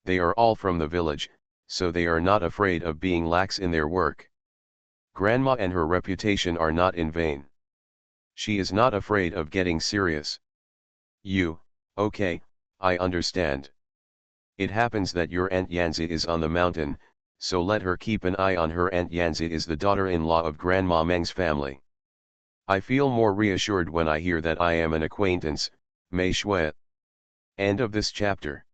They are all from the village, so they are not afraid of being lax in their work. Grandma and her reputation are not in vain. She is not afraid of getting serious. Okay, I understand. It happens that your Aunt Yanzi is on the mountain, so let her keep an eye on her. Aunt Yanzi is the daughter-in-law of Grandma Meng's family. I feel more reassured when I hear that I am an acquaintance, Mei Shui. End of this chapter.